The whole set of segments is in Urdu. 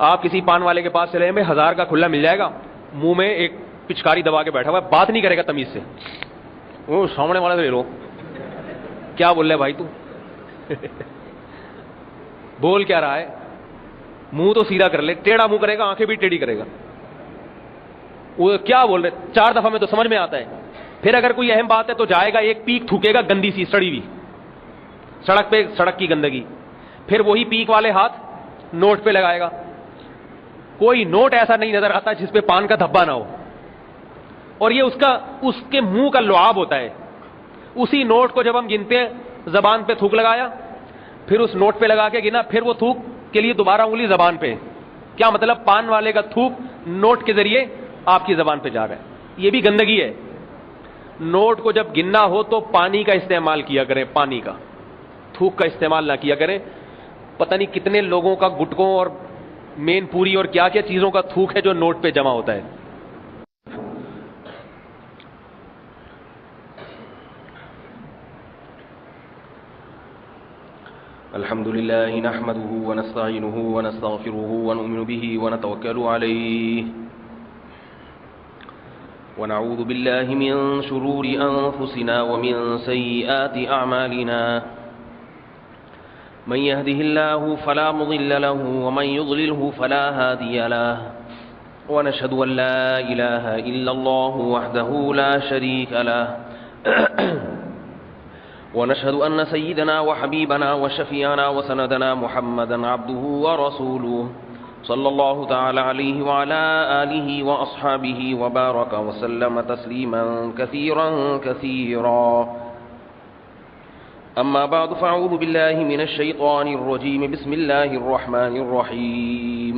آپ کسی پان والے کے پاس چلے میں 1000 کا کھلا مل جائے گا, منہ میں ایک پچکاری دبا کے بیٹھا ہوا ہے, بات نہیں کرے گا تمیز سے, وہ سامنے والا سے لے لو, کیا بول رہے بھائی تو بول کیا رہا ہے, منہ تو سیدھا کر لے, ٹیڑھا منہ کرے گا آنکھیں بھی ٹیڑھی کرے گا, وہ کیا بول رہے, 4 دفعہ میں تو سمجھ میں آتا ہے. پھر اگر کوئی اہم بات ہے تو جائے گا ایک پیک تھوکے گا گندی سی سڑی ہوئی سڑک پہ, سڑک کی گندگی, پھر وہی پیک والے ہاتھ نوٹ پہ لگائے گا. کوئی نوٹ ایسا نہیں نظر آتا جس پہ پان کا دھبا نہ ہو, اور یہ اس کے منہ کا لعاب ہوتا ہے. اسی نوٹ کو جب ہم گنتے ہیں, زبان پہ تھوک لگایا, پھر اس نوٹ پہ لگا کے گنا, پھر وہ تھوک کے لیے دوبارہ انگلی زبان پہ. کیا مطلب, پان والے کا تھوک نوٹ کے ذریعے آپ کی زبان پہ جا رہا ہے. یہ بھی گندگی ہے. نوٹ کو جب گننا ہو تو پانی کا استعمال کیا کریں, پانی کا, تھوک کا استعمال نہ کیا کریں. پتہ نہیں کتنے لوگوں کا گٹکوں اور مین پوری اور کیا کیا چیزوں کا تھوک ہے جو نوٹ پہ جمع ہوتا ہے. الحمد لله نحمده ونستعينه ونستغفره ونؤمن به ونتوكل عليه ونعوذ بالله من شرور أنفسنا ومن سيئات أعمالنا من يهده الله فلا مضل له ومن يضلله فلا هادي له ونشهد أن لا إله إلا الله وحده لا شريك له ونشهد أن سيدنا وحبيبنا وشفيعنا وسندنا محمدا عبده ورسوله صلى الله تعالى عليه وعلى آله وأصحابه وبارك وسلم تسليما كثيرا كثيرا. أما بعد فأعوذ بالله من الشيطان الرجيم. بسم الله الرحمن الرحيم.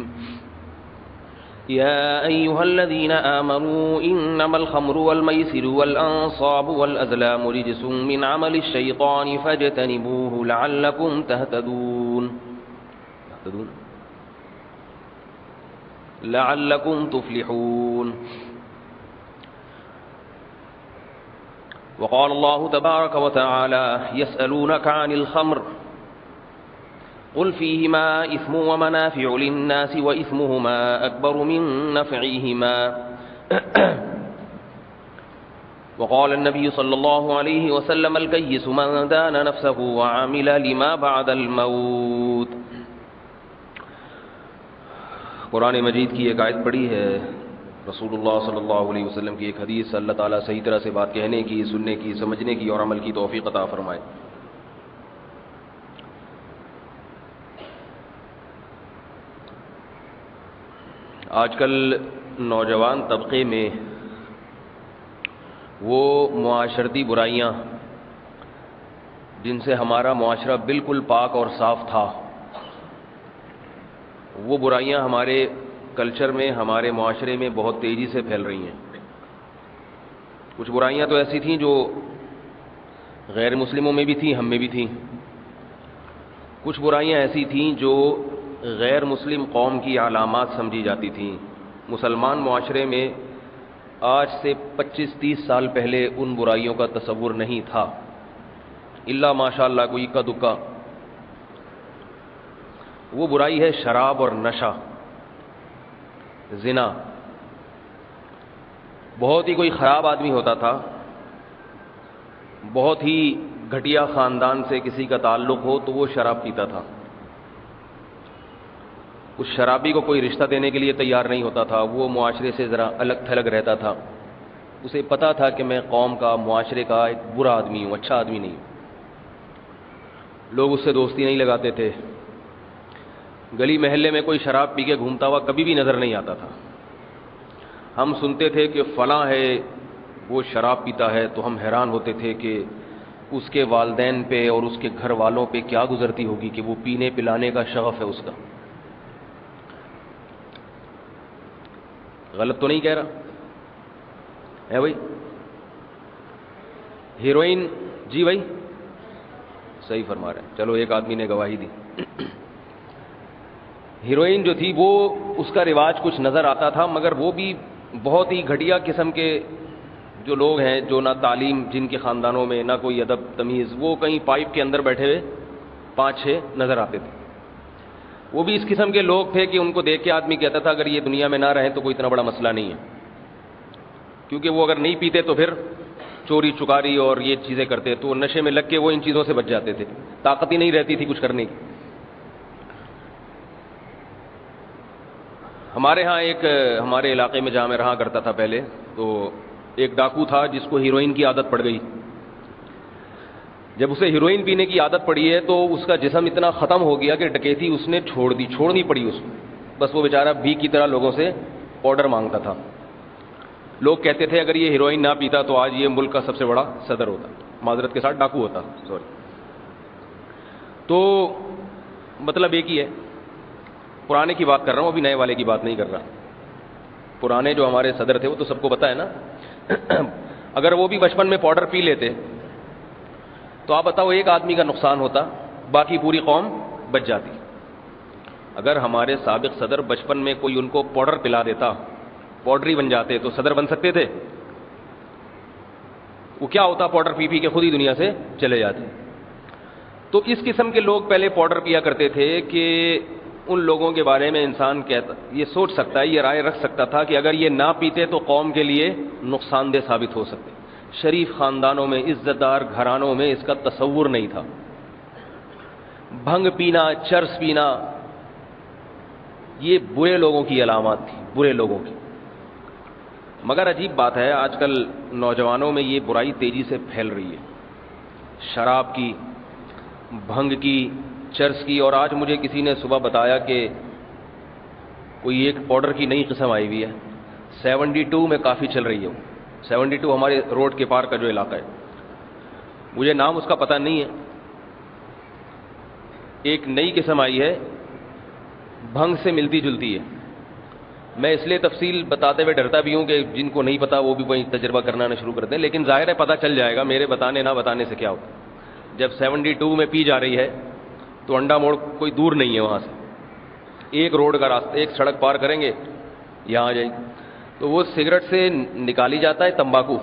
يا أيها الذين آمنوا إنما الخمر والميسر والأنصاب والأزلام رجس من عمل الشيطان فاجتنبوه لعلكم تهتدون لعلكم تفلحون. وقال الله تبارك وتعالى يسألونك عن الخمر قل فيهما إثم ومنافع للناس وإثمهما أكبر من نفعهما. وقال النبي صلى الله عليه وسلم الكيس من دان نفسه وعمل لما بعد الموت. قرآن مجید کی ایک آیت پڑھی ہے, رسول اللہ صلی اللہ علیہ وسلم کی ایک حدیث. اللہ تعالیٰ صحیح طرح سے بات کہنے کی, سننے کی, سمجھنے کی اور عمل کی توفیق عطا فرمائے. آج کل نوجوان طبقے میں وہ معاشرتی برائیاں جن سے ہمارا معاشرہ بالکل پاک اور صاف تھا, وہ برائیاں ہمارے کلچر میں, ہمارے معاشرے میں بہت تیزی سے پھیل رہی ہیں. کچھ برائیاں تو ایسی تھیں جو غیر مسلموں میں بھی تھیں, ہم میں بھی تھیں. کچھ برائیاں ایسی تھیں جو غیر مسلم قوم کی علامات سمجھی جاتی تھیں. مسلمان معاشرے میں آج سے 25-30 سال پہلے ان برائیوں کا تصور نہیں تھا, الا ماشاء اللہ کوئی اکا دکا. وہ برائی ہے شراب اور نشہ, زنا. بہت ہی کوئی خراب آدمی ہوتا تھا, بہت ہی گھٹیا خاندان سے کسی کا تعلق ہو تو وہ شراب پیتا تھا. اس شرابی کو کوئی رشتہ دینے کے لیے تیار نہیں ہوتا تھا, وہ معاشرے سے ذرا الگ تھلگ رہتا تھا. اسے پتا تھا کہ میں قوم کا, معاشرے کا ایک برا آدمی ہوں, اچھا آدمی نہیں ہوں. لوگ اس سے دوستی نہیں لگاتے تھے. گلی محلے میں کوئی شراب پی کے گھومتا ہوا کبھی بھی نظر نہیں آتا تھا. ہم سنتے تھے کہ فلاں ہے وہ شراب پیتا ہے تو ہم حیران ہوتے تھے کہ اس کے والدین پہ اور اس کے گھر والوں پہ کیا گزرتی ہوگی کہ وہ پینے پلانے کا شغف ہے اس کا. غلط تو نہیں کہہ رہا ہے بھائی؟ ہیروئن, جی بھائی صحیح فرما رہے ہیں, چلو ایک آدمی نے گواہی دی. ہیروئن جو تھی وہ اس کا رواج کچھ نظر آتا تھا, مگر وہ بھی بہت ہی گھٹیا قسم کے جو لوگ ہیں, جو نہ تعلیم, جن کے خاندانوں میں نہ کوئی ادب تمیز, وہ کہیں پائپ کے اندر بیٹھے ہوئے 5-6 نظر آتے تھے. وہ بھی اس قسم کے لوگ تھے کہ ان کو دیکھ کے آدمی کہتا تھا اگر یہ دنیا میں نہ رہیں تو کوئی اتنا بڑا مسئلہ نہیں ہے، کیونکہ وہ اگر نہیں پیتے تو پھر چوری چکاری اور یہ چیزیں کرتے، تو نشے میں لگ کے وہ ان چیزوں سے بچ جاتے تھے، طاقت ہی نہیں رہتی تھی کچھ کرنے کی۔ ہمارے ہاں ایک ہمارے علاقے میں جہاں میں رہا کرتا تھا پہلے، تو ایک ڈاکو تھا جس کو ہیروئن کی عادت پڑ گئی۔ جب اسے ہیروئن پینے کی عادت پڑی ہے تو اس کا جسم اتنا ختم ہو گیا کہ ڈکیتی اس نے چھوڑنی پڑی اس کو، بس وہ بیچارہ بھیک کی طرح لوگوں سے آرڈر مانگتا تھا۔ لوگ کہتے تھے اگر یہ ہیروئن نہ پیتا تو آج یہ ملک کا سب سے بڑا صدر ہوتا، معذرت کے ساتھ ڈاکو ہوتا، سوری۔ تو مطلب ایک ہی ہے، پرانے کی بات کر رہا ہوں، ابھی نئے والے کی بات نہیں کر رہا۔ پرانے جو ہمارے صدر تھے وہ تو سب کو پتہ ہے نا، اگر وہ بھی بچپن میں پاؤڈر پی لیتے تو آپ بتاؤ ایک آدمی کا نقصان ہوتا، باقی پوری قوم بچ جاتی۔ اگر ہمارے سابق صدر بچپن میں کوئی ان کو پاؤڈر پلا دیتا، پاؤڈری بن جاتے تو صدر بن سکتے تھے؟ وہ کیا ہوتا، پاؤڈر پی کے خود ہی دنیا سے چلے جاتے۔ تو اس قسم کے لوگ پہلے پاؤڈر پیا کرتے تھے کہ ان لوگوں کے بارے میں انسان کہتا، یہ سوچ سکتا ہے، یہ رائے رکھ سکتا تھا کہ اگر یہ نہ پیتے تو قوم کے لیے نقصان دہ ثابت ہو سکتے۔ شریف خاندانوں میں، عزت دار گھرانوں میں اس کا تصور نہیں تھا۔ بھنگ پینا، چرس پینا، یہ برے لوگوں کی علامات تھی، برے لوگوں کی۔ مگر عجیب بات ہے، آج کل نوجوانوں میں یہ برائی تیزی سے پھیل رہی ہے، شراب کی، بھنگ کی، چرس کی۔ اور آج مجھے کسی نے صبح بتایا کہ کوئی ایک پاؤڈر کی نئی قسم آئی ہوئی ہے، 72 میں کافی چل رہی ہے۔ 72 ہمارے روڈ کے پار کا جو علاقہ ہے، مجھے نام اس کا پتہ نہیں ہے۔ ایک نئی قسم آئی ہے، بھنگ سے ملتی جلتی ہے۔ میں اس لیے تفصیل بتاتے ہوئے ڈرتا بھی ہوں کہ جن کو نہیں پتا وہ بھی کوئی تجربہ کرنا نہ شروع کر دیں، لیکن ظاہر ہے پتہ چل جائے گا میرے بتانے نہ بتانے سے کیا ہوتا۔ جب 72 میں پی جا رہی ہے تو انڈا موڑ کوئی دور نہیں ہے، وہاں سے ایک روڈ کا راستہ، ایک سڑک پار کریں گے یہاں آ جائے گی۔ تو وہ سگریٹ سے نکالی جاتا ہے تمباکو،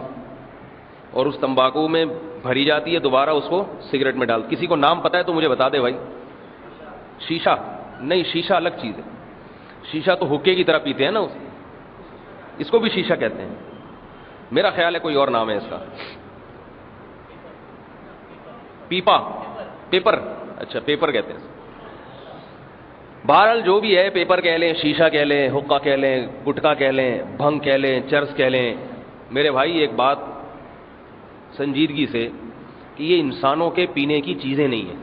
اور اس تمباکو میں بھری جاتی ہے، دوبارہ اس کو سگریٹ میں ڈال۔ کسی کو نام پتہ ہے تو مجھے بتا دے بھائی۔ شیشہ نہیں، شیشہ الگ چیز ہے۔ شیشہ تو حکے کی طرح پیتے ہیں نا، اس کو بھی شیشہ کہتے ہیں، میرا خیال ہے کوئی اور نام ہے اس کا، پیپا، پیپر، اچھا پیپر کہتے ہیں۔ بہرحال جو بھی ہے، پیپر کہہ لیں، شیشہ کہہ لیں، حقہ کہہ لیں، گٹکا کہہ لیں، بھنگ کہہ لیں، چرس کہہ لیں، میرے بھائی ایک بات سنجیدگی سے کہ یہ انسانوں کے پینے کی چیزیں نہیں ہیں۔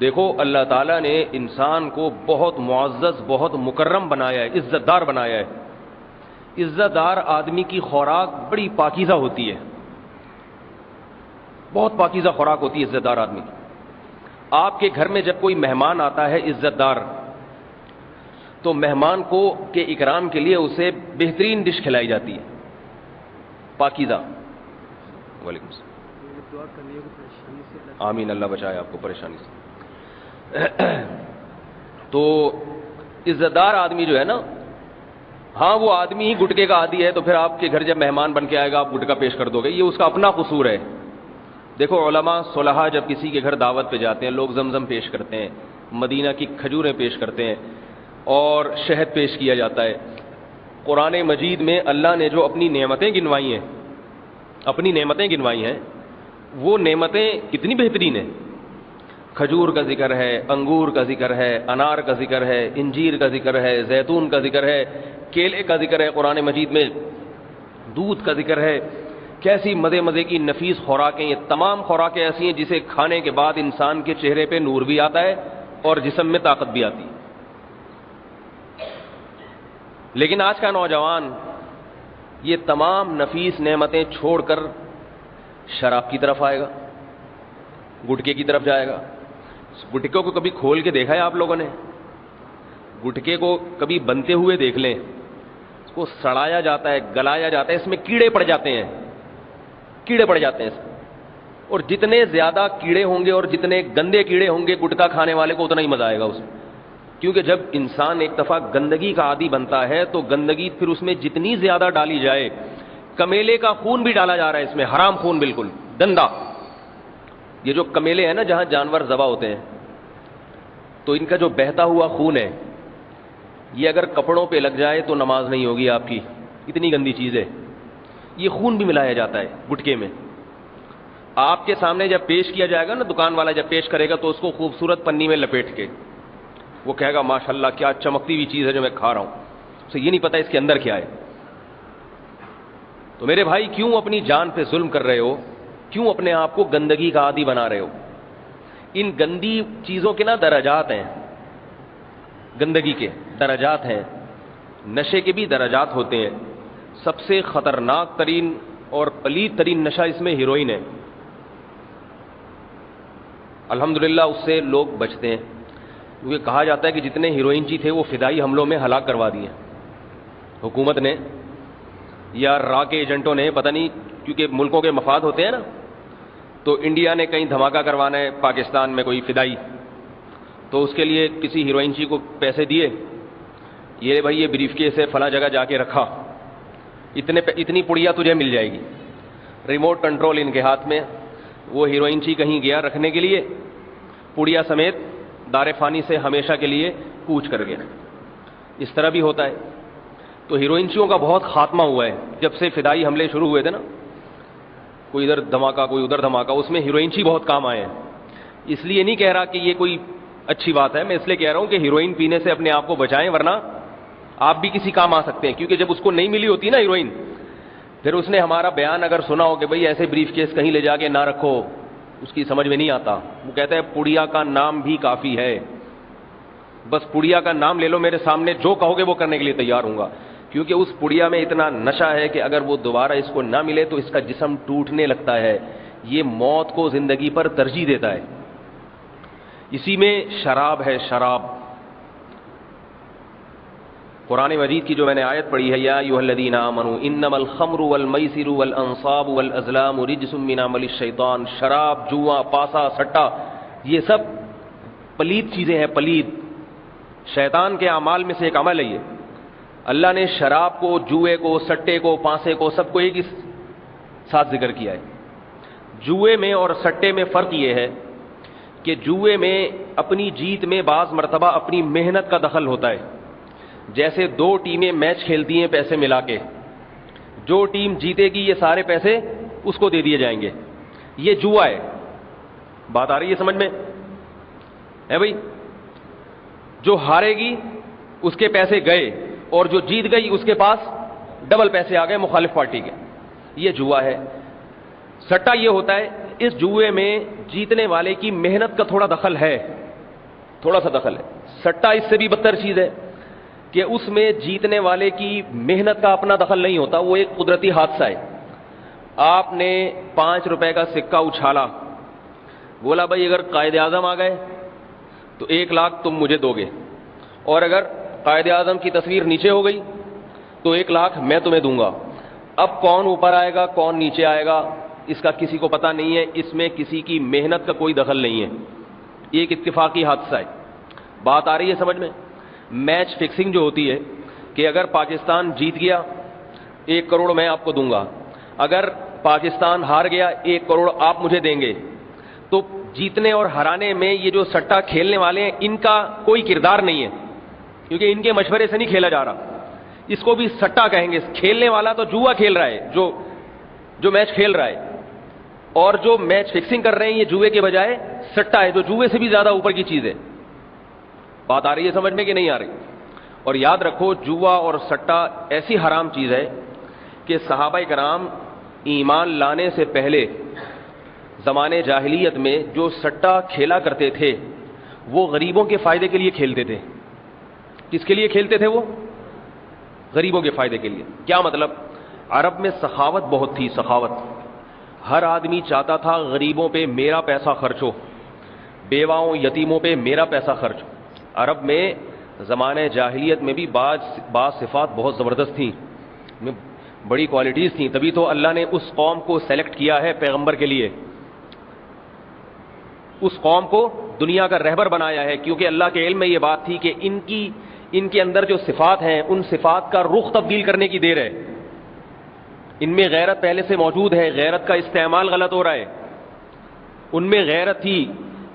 دیکھو اللہ تعالیٰ نے انسان کو بہت معزز، بہت مکرم بنایا ہے، عزت دار بنایا ہے۔ عزت دار آدمی کی خوراک بڑی پاکیزہ ہوتی ہے، بہت پاکیزہ خوراک ہوتی ہے عزت دار آدمی کی۔ آپ کے گھر میں جب کوئی مہمان آتا ہے عزت دار، تو مہمان کو کے اکرام کے لیے اسے بہترین ڈش کھلائی جاتی ہے، پاکیزہ۔ وعلیکم السلام۔ آمین، اللہ بچائے آپ کو پریشانی سے۔ تو عزت دار آدمی جو ہے نا، ہاں وہ آدمی ہی گٹکے کا عادی ہے تو پھر آپ کے گھر جب مہمان بن کے آئے گا آپ گٹکا پیش کر دو گے، یہ اس کا اپنا قصور ہے۔ دیکھو علماء صلحاء جب کسی کے گھر دعوت پہ جاتے ہیں، لوگ زمزم پیش کرتے ہیں، مدینہ کی کھجوریں پیش کرتے ہیں، اور شہد پیش کیا جاتا ہے۔ قرآن مجید میں اللہ نے جو اپنی نعمتیں گنوائی ہیں، اپنی نعمتیں گنوائی ہیں، وہ نعمتیں کتنی بہترین ہیں۔ کھجور کا ذکر ہے، انگور کا ذکر ہے، انار کا ذکر ہے، انجیر کا ذکر ہے، زیتون کا ذکر ہے، کیلے کا ذکر ہے قرآن مجید میں، دودھ کا ذکر ہے۔ کیسی مزے مزے کی نفیس خوراکیں، یہ تمام خوراکیں ایسی ہیں جسے کھانے کے بعد انسان کے چہرے پہ نور بھی آتا ہے اور جسم میں طاقت بھی آتی ہے۔ لیکن آج کا نوجوان یہ تمام نفیس نعمتیں چھوڑ کر شراب کی طرف آئے گا، گٹکے کی طرف جائے گا۔ گٹکے کو کبھی کھول کے دیکھا ہے آپ لوگوں نے؟ گٹکے کو کبھی بنتے ہوئے دیکھ لیں، اس کو سڑایا جاتا ہے، گلایا جاتا ہے، اس میں کیڑے پڑ جاتے ہیں، کیڑے پڑ جاتے ہیں اس میں، اور جتنے زیادہ کیڑے ہوں گے اور جتنے گندے کیڑے ہوں گے گٹکا کھانے والے کو اتنا ہی مزہ آئے گا اس میں۔ کیونکہ جب انسان ایک دفعہ گندگی کا عادی بنتا ہے تو گندگی پھر اس میں جتنی زیادہ ڈالی جائے، کمیلے کا خون بھی ڈالا جا رہا ہے اس میں، حرام خون، بالکل گندا۔ یہ جو کمیلے ہیں نا جہاں جانور ذبح ہوتے ہیں، تو ان کا جو بہتا ہوا خون ہے یہ اگر کپڑوں پہ لگ جائے تو نماز نہیں ہوگی آپ کی، اتنی گندی چیز ہے. یہ خون بھی ملایا جاتا ہے گٹکے میں. آپ کے سامنے جب پیش کیا جائے گا نا، دکان والا جب پیش کرے گا تو اس کو خوبصورت پنی میں لپیٹ کے وہ کہے گا ماشاءاللہ کیا چمکتی ہوئی چیز ہے جو میں کھا رہا ہوں، اسے یہ نہیں پتا اس کے اندر کیا ہے. تو میرے بھائی کیوں اپنی جان پہ ظلم کر رہے ہو؟ کیوں اپنے آپ کو گندگی کا عادی بنا رہے ہو؟ ان گندی چیزوں کے نا درجات ہیں، گندگی کے درجات ہیں، نشے کے بھی درجات ہوتے ہیں. سب سے خطرناک ترین اور پلید ترین نشہ اس میں ہیروئن ہے. الحمدللہ اس سے لوگ بچتے ہیں، کیونکہ کہا جاتا ہے کہ جتنے ہیروئنچی تھے وہ فدائی حملوں میں ہلاک کروا دیے حکومت نے یا را کے ایجنٹوں نے، پتہ نہیں، کیونکہ ملکوں کے مفاد ہوتے ہیں نا. تو انڈیا نے کہیں دھماکہ کروانا ہے پاکستان میں کوئی فدائی، تو اس کے لیے کسی ہیروئنچی کو پیسے دیے، یہ بھائی یہ بریف کیس ہے فلاں جگہ جا کے رکھا، اتنی پڑیا تجھے مل جائے گی. ریموٹ کنٹرول ان کے ہاتھ میں. وہ ہیروئنچی کہیں گیا رکھنے کے لیے، پڑیا سمیت دار فانی سے ہمیشہ کے لیے کوچ کر گیا. اس طرح بھی ہوتا ہے. تو ہیروئنچیوں کا بہت خاتمہ ہوا ہے جب سے فدائی حملے شروع ہوئے تھے نا، کوئی ادھر دھماکہ کوئی ادھر دھماکہ، اس میں ہیروئنچی بہت کام آئے ہیں. اس لیے نہیں کہہ رہا کہ یہ کوئی اچھی بات ہے، میں اس لیے کہہ رہا ہوں کہ ہیروئن پینے سے اپنے آپ کو بچائیں، ورنہ آپ بھی کسی کام آ سکتے ہیں. کیونکہ جب اس کو نہیں ملی ہوتی نا ہیروئن، پھر اس نے ہمارا بیان اگر سنا ہو کہ بھئی ایسے بریف کیس کہیں لے جا کے نہ رکھو، اس کی سمجھ میں نہیں آتا. وہ کہتا ہے پڑیا کا نام بھی کافی ہے، بس پڑیا کا نام لے لو، میرے سامنے جو کہو گے وہ کرنے کے لیے تیار ہوں گا. کیونکہ اس پڑیا میں اتنا نشہ ہے کہ اگر وہ دوبارہ اس کو نہ ملے تو اس کا جسم ٹوٹنے لگتا ہے. یہ موت کو زندگی پر ترجیح دیتا ہے. اسی میں شراب ہے، شراب. قرآن مجید کی جو میں نے آیت پڑھی ہے، یا ایھا الذین آمنوا انما الخمر والمیسر والانصاب والازلام رجس من عمل الشیطان. شراب، جوا، پاسا، سٹا، یہ سب پلید چیزیں ہیں، پلید شیطان کے اعمال میں سے ایک عمل ہے. یہ اللہ نے شراب کو، جوئے کو، سٹے کو، پاسے کو، سب کو ایک ہی ساتھ ذکر کیا ہے. جوئے میں اور سٹے میں فرق یہ ہے کہ جوئے میں اپنی جیت میں بعض مرتبہ اپنی محنت کا دخل ہوتا ہے. جیسے دو ٹیمیں میچ کھیلتی ہیں پیسے ملا کے، جو ٹیم جیتے گی یہ سارے پیسے اس کو دے دیے جائیں گے. یہ جوا ہے. بات آ رہی ہے سمجھ میں ہے بھائی؟ جو ہارے گی اس کے پیسے گئے اور جو جیت گئی اس کے پاس ڈبل پیسے آ گئے مخالف پارٹی کے. یہ جوا ہے. سٹا یہ ہوتا ہے اس جوئے میں جیتنے والے کی محنت کا تھوڑا دخل ہے، تھوڑا سا دخل ہے. سٹا اس سے بھی بدتر چیز ہے کہ اس میں جیتنے والے کی محنت کا اپنا دخل نہیں ہوتا، وہ ایک قدرتی حادثہ ہے. آپ نے 5 روپے کا سکہ اچھالا، بولا بھائی اگر قائد اعظم آ گئے تو 1 لاکھ تم مجھے دو گے، اور اگر قائد اعظم کی تصویر نیچے ہو گئی تو 1 لاکھ میں تمہیں دوں گا. اب کون اوپر آئے گا کون نیچے آئے گا اس کا کسی کو پتہ نہیں ہے. اس میں کسی کی محنت کا کوئی دخل نہیں ہے، یہ ایک اتفاقی حادثہ ہے. بات آ رہی ہے سمجھ میں؟ میچ فکسنگ جو ہوتی ہے کہ اگر پاکستان جیت گیا 1 کروڑ میں آپ کو دوں گا، اگر پاکستان ہار گیا 1 کروڑ آپ مجھے دیں گے. تو جیتنے اور ہرانے میں یہ جو سٹا کھیلنے والے ہیں ان کا کوئی کردار نہیں ہے، کیونکہ ان کے مشورے سے نہیں کھیلا جا رہا. اس کو بھی سٹا کہیں گے. کھیلنے والا تو جوا کھیل رہا ہے، جو میچ کھیل رہا ہے، اور جو میچ فکسنگ کر رہے ہیں یہ جوئے کے بجائے سٹا ہے، جو جوئے سے بھی زیادہ اوپر کی چیز ہے. بات آ رہی ہے سمجھ میں کہ نہیں آ رہی؟ اور یاد رکھو جوا اور سٹا ایسی حرام چیز ہے کہ صحابہ کرام ایمان لانے سے پہلے زمانے جاہلیت میں جو سٹا کھیلا کرتے تھے وہ غریبوں کے فائدے کے لیے کھیلتے تھے. کس کے لیے کھیلتے تھے وہ؟ غریبوں کے فائدے کے لیے. کیا مطلب؟ عرب میں سخاوت بہت تھی، سخاوت. ہر آدمی چاہتا تھا غریبوں پہ میرا پیسہ خرچ ہو، بیواؤں یتیموں پہ میرا پیسہ خرچ ہو. عرب میں زمانے جاہلیت میں بھی بعض صفات بہت زبردست تھیں، بڑی کوالٹیز تھیں. تبھی تو اللہ نے اس قوم کو سلیکٹ کیا ہے پیغمبر کے لیے، اس قوم کو دنیا کا رہبر بنایا ہے، کیونکہ اللہ کے علم میں یہ بات تھی کہ ان کے اندر جو صفات ہیں ان صفات کا رخ تبدیل کرنے کی دیر ہے. ان میں غیرت پہلے سے موجود ہے، غیرت کا استعمال غلط ہو رہا ہے. ان میں غیرت تھی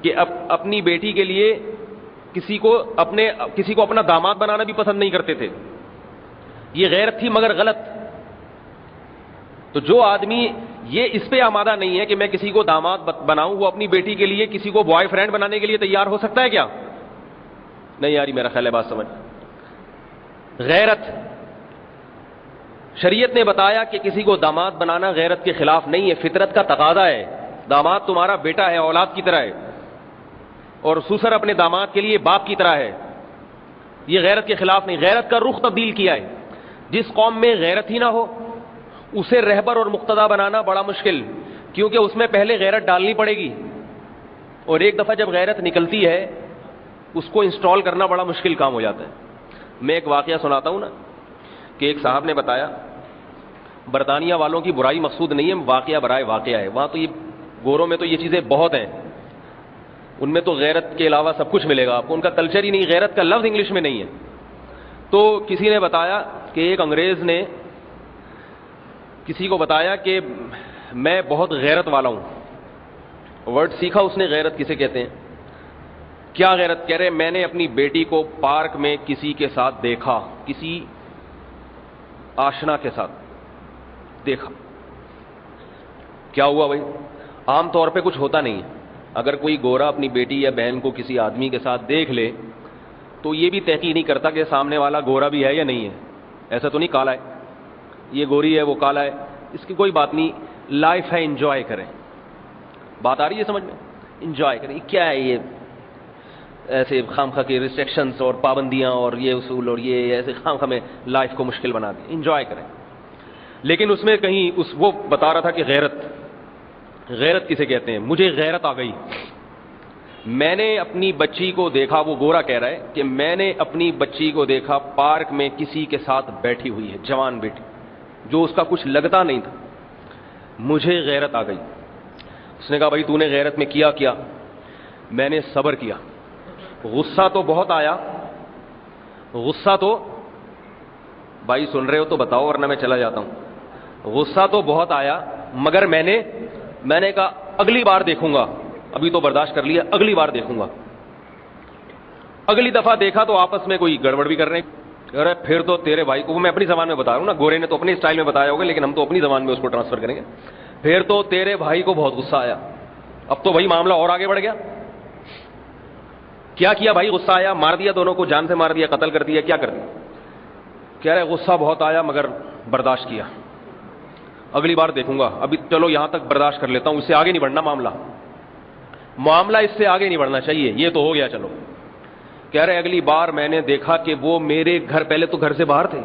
کہ اپنی بیٹی کے لیے کسی کو اپنا داماد بنانا بھی پسند نہیں کرتے تھے. یہ غیرت تھی مگر غلط. تو جو آدمی یہ اس پہ آمادہ نہیں ہے کہ میں کسی کو داماد بناؤں, وہ اپنی بیٹی کے لیے کسی کو بوائے فرینڈ بنانے کے لیے تیار ہو سکتا ہے کیا؟ نہیں یاری, میرا خیال ہے بات سمجھ. غیرت, شریعت نے بتایا کہ کسی کو داماد بنانا غیرت کے خلاف نہیں ہے, فطرت کا تقاضا ہے. داماد تمہارا بیٹا ہے, اولاد کی طرح ہے, اور سسر اپنے داماد کے لیے باپ کی طرح ہے. یہ غیرت کے خلاف نہیں. غیرت کا رخ تبدیل کیا ہے. جس قوم میں غیرت ہی نہ ہو اسے رہبر اور مقتدا بنانا بڑا مشکل, کیونکہ اس میں پہلے غیرت ڈالنی پڑے گی, اور ایک دفعہ جب غیرت نکلتی ہے اس کو انسٹال کرنا بڑا مشکل کام ہو جاتا ہے. میں ایک واقعہ سناتا ہوں نا, کہ ایک صاحب نے بتایا, برطانیہ والوں کی برائی مقصود نہیں ہے, واقعہ برائے واقعہ ہے. وہاں تو یہ گوروں میں تو یہ چیزیں بہت ہیں, ان میں تو غیرت کے علاوہ سب کچھ ملے گا آپ کو, ان کا کلچر ہی نہیں, غیرت کا لفظ انگلش میں نہیں ہے. تو کسی نے بتایا کہ ایک انگریز نے کسی کو بتایا کہ میں بہت غیرت والا ہوں. ورڈ سیکھا اس نے, غیرت کسے کہتے ہیں. کیا غیرت؟ کہہ رہے میں نے اپنی بیٹی کو پارک میں کسی کے ساتھ دیکھا, کسی آشنا کے ساتھ دیکھا. کیا ہوا بھائی؟ عام طور پہ کچھ ہوتا نہیں ہے. اگر کوئی گورا اپنی بیٹی یا بہن کو کسی آدمی کے ساتھ دیکھ لے تو یہ بھی تحقیق نہیں کرتا کہ سامنے والا گورا بھی ہے یا نہیں ہے. ایسا تو نہیں کالا ہے, یہ گوری ہے وہ کالا ہے, اس کی کوئی بات نہیں. لائف ہے, انجوائے کریں. بات آ رہی ہے سمجھ میں؟ انجوائے کریں. کیا ہے یہ ایسے خام خواہ کے ریسٹرکشنز اور پابندیاں اور یہ اصول اور یہ ایسے خام خواہ میں لائف کو مشکل بنا دیں. انجوائے کریں. لیکن اس میں کہیں وہ بتا رہا تھا کہ غیرت کسے کہتے ہیں. مجھے غیرت آ گئی, میں نے اپنی بچی کو دیکھا, وہ گورا کہہ رہا ہے کہ میں نے اپنی بچی کو دیکھا پارک میں کسی کے ساتھ بیٹھی ہوئی ہے, جوان بیٹی, جو اس کا کچھ لگتا نہیں تھا. مجھے غیرت آ گئی. اس نے کہا بھائی تو نے غیرت میں کیا؟ میں نے صبر کیا. غصہ تو بہت آیا, غصہ تو بھائی سن رہے ہو تو بتاؤ ورنہ میں چلا جاتا ہوں. غصہ تو بہت آیا مگر میں نے کہا اگلی بار دیکھوں گا, ابھی تو برداشت کر لیا, اگلی بار دیکھوں گا. اگلی دفعہ دیکھا تو آپس میں کوئی گڑبڑ بھی کر رہے ہیں. ارے پھر تو تیرے بھائی کو, میں اپنی زبان میں بتا رہا ہوں نا, گورے نے تو اپنی اسٹائل میں بتایا ہوگا لیکن ہم تو اپنی زبان میں اس کو ٹرانسفر کریں گے. پھر تو تیرے بھائی کو بہت غصہ آیا. اب تو بھائی معاملہ اور آگے بڑھ گیا. کیا بھائی؟ غصہ آیا, مار دیا دونوں کو, جان سے مار دیا, قتل کر دیا, کیا کر دیا؟ کہہ رہے غصہ بہت آیا مگر برداشت کیا, اگلی بار دیکھوں گا. ابھی چلو یہاں تک برداشت کر لیتا ہوں, اس سے آگے نہیں بڑھنا معاملہ اس سے آگے نہیں بڑھنا چاہیے, یہ تو ہو گیا چلو. کہہ رہے اگلی بار میں نے دیکھا کہ وہ میرے گھر, پہلے تو گھر سے باہر تھے,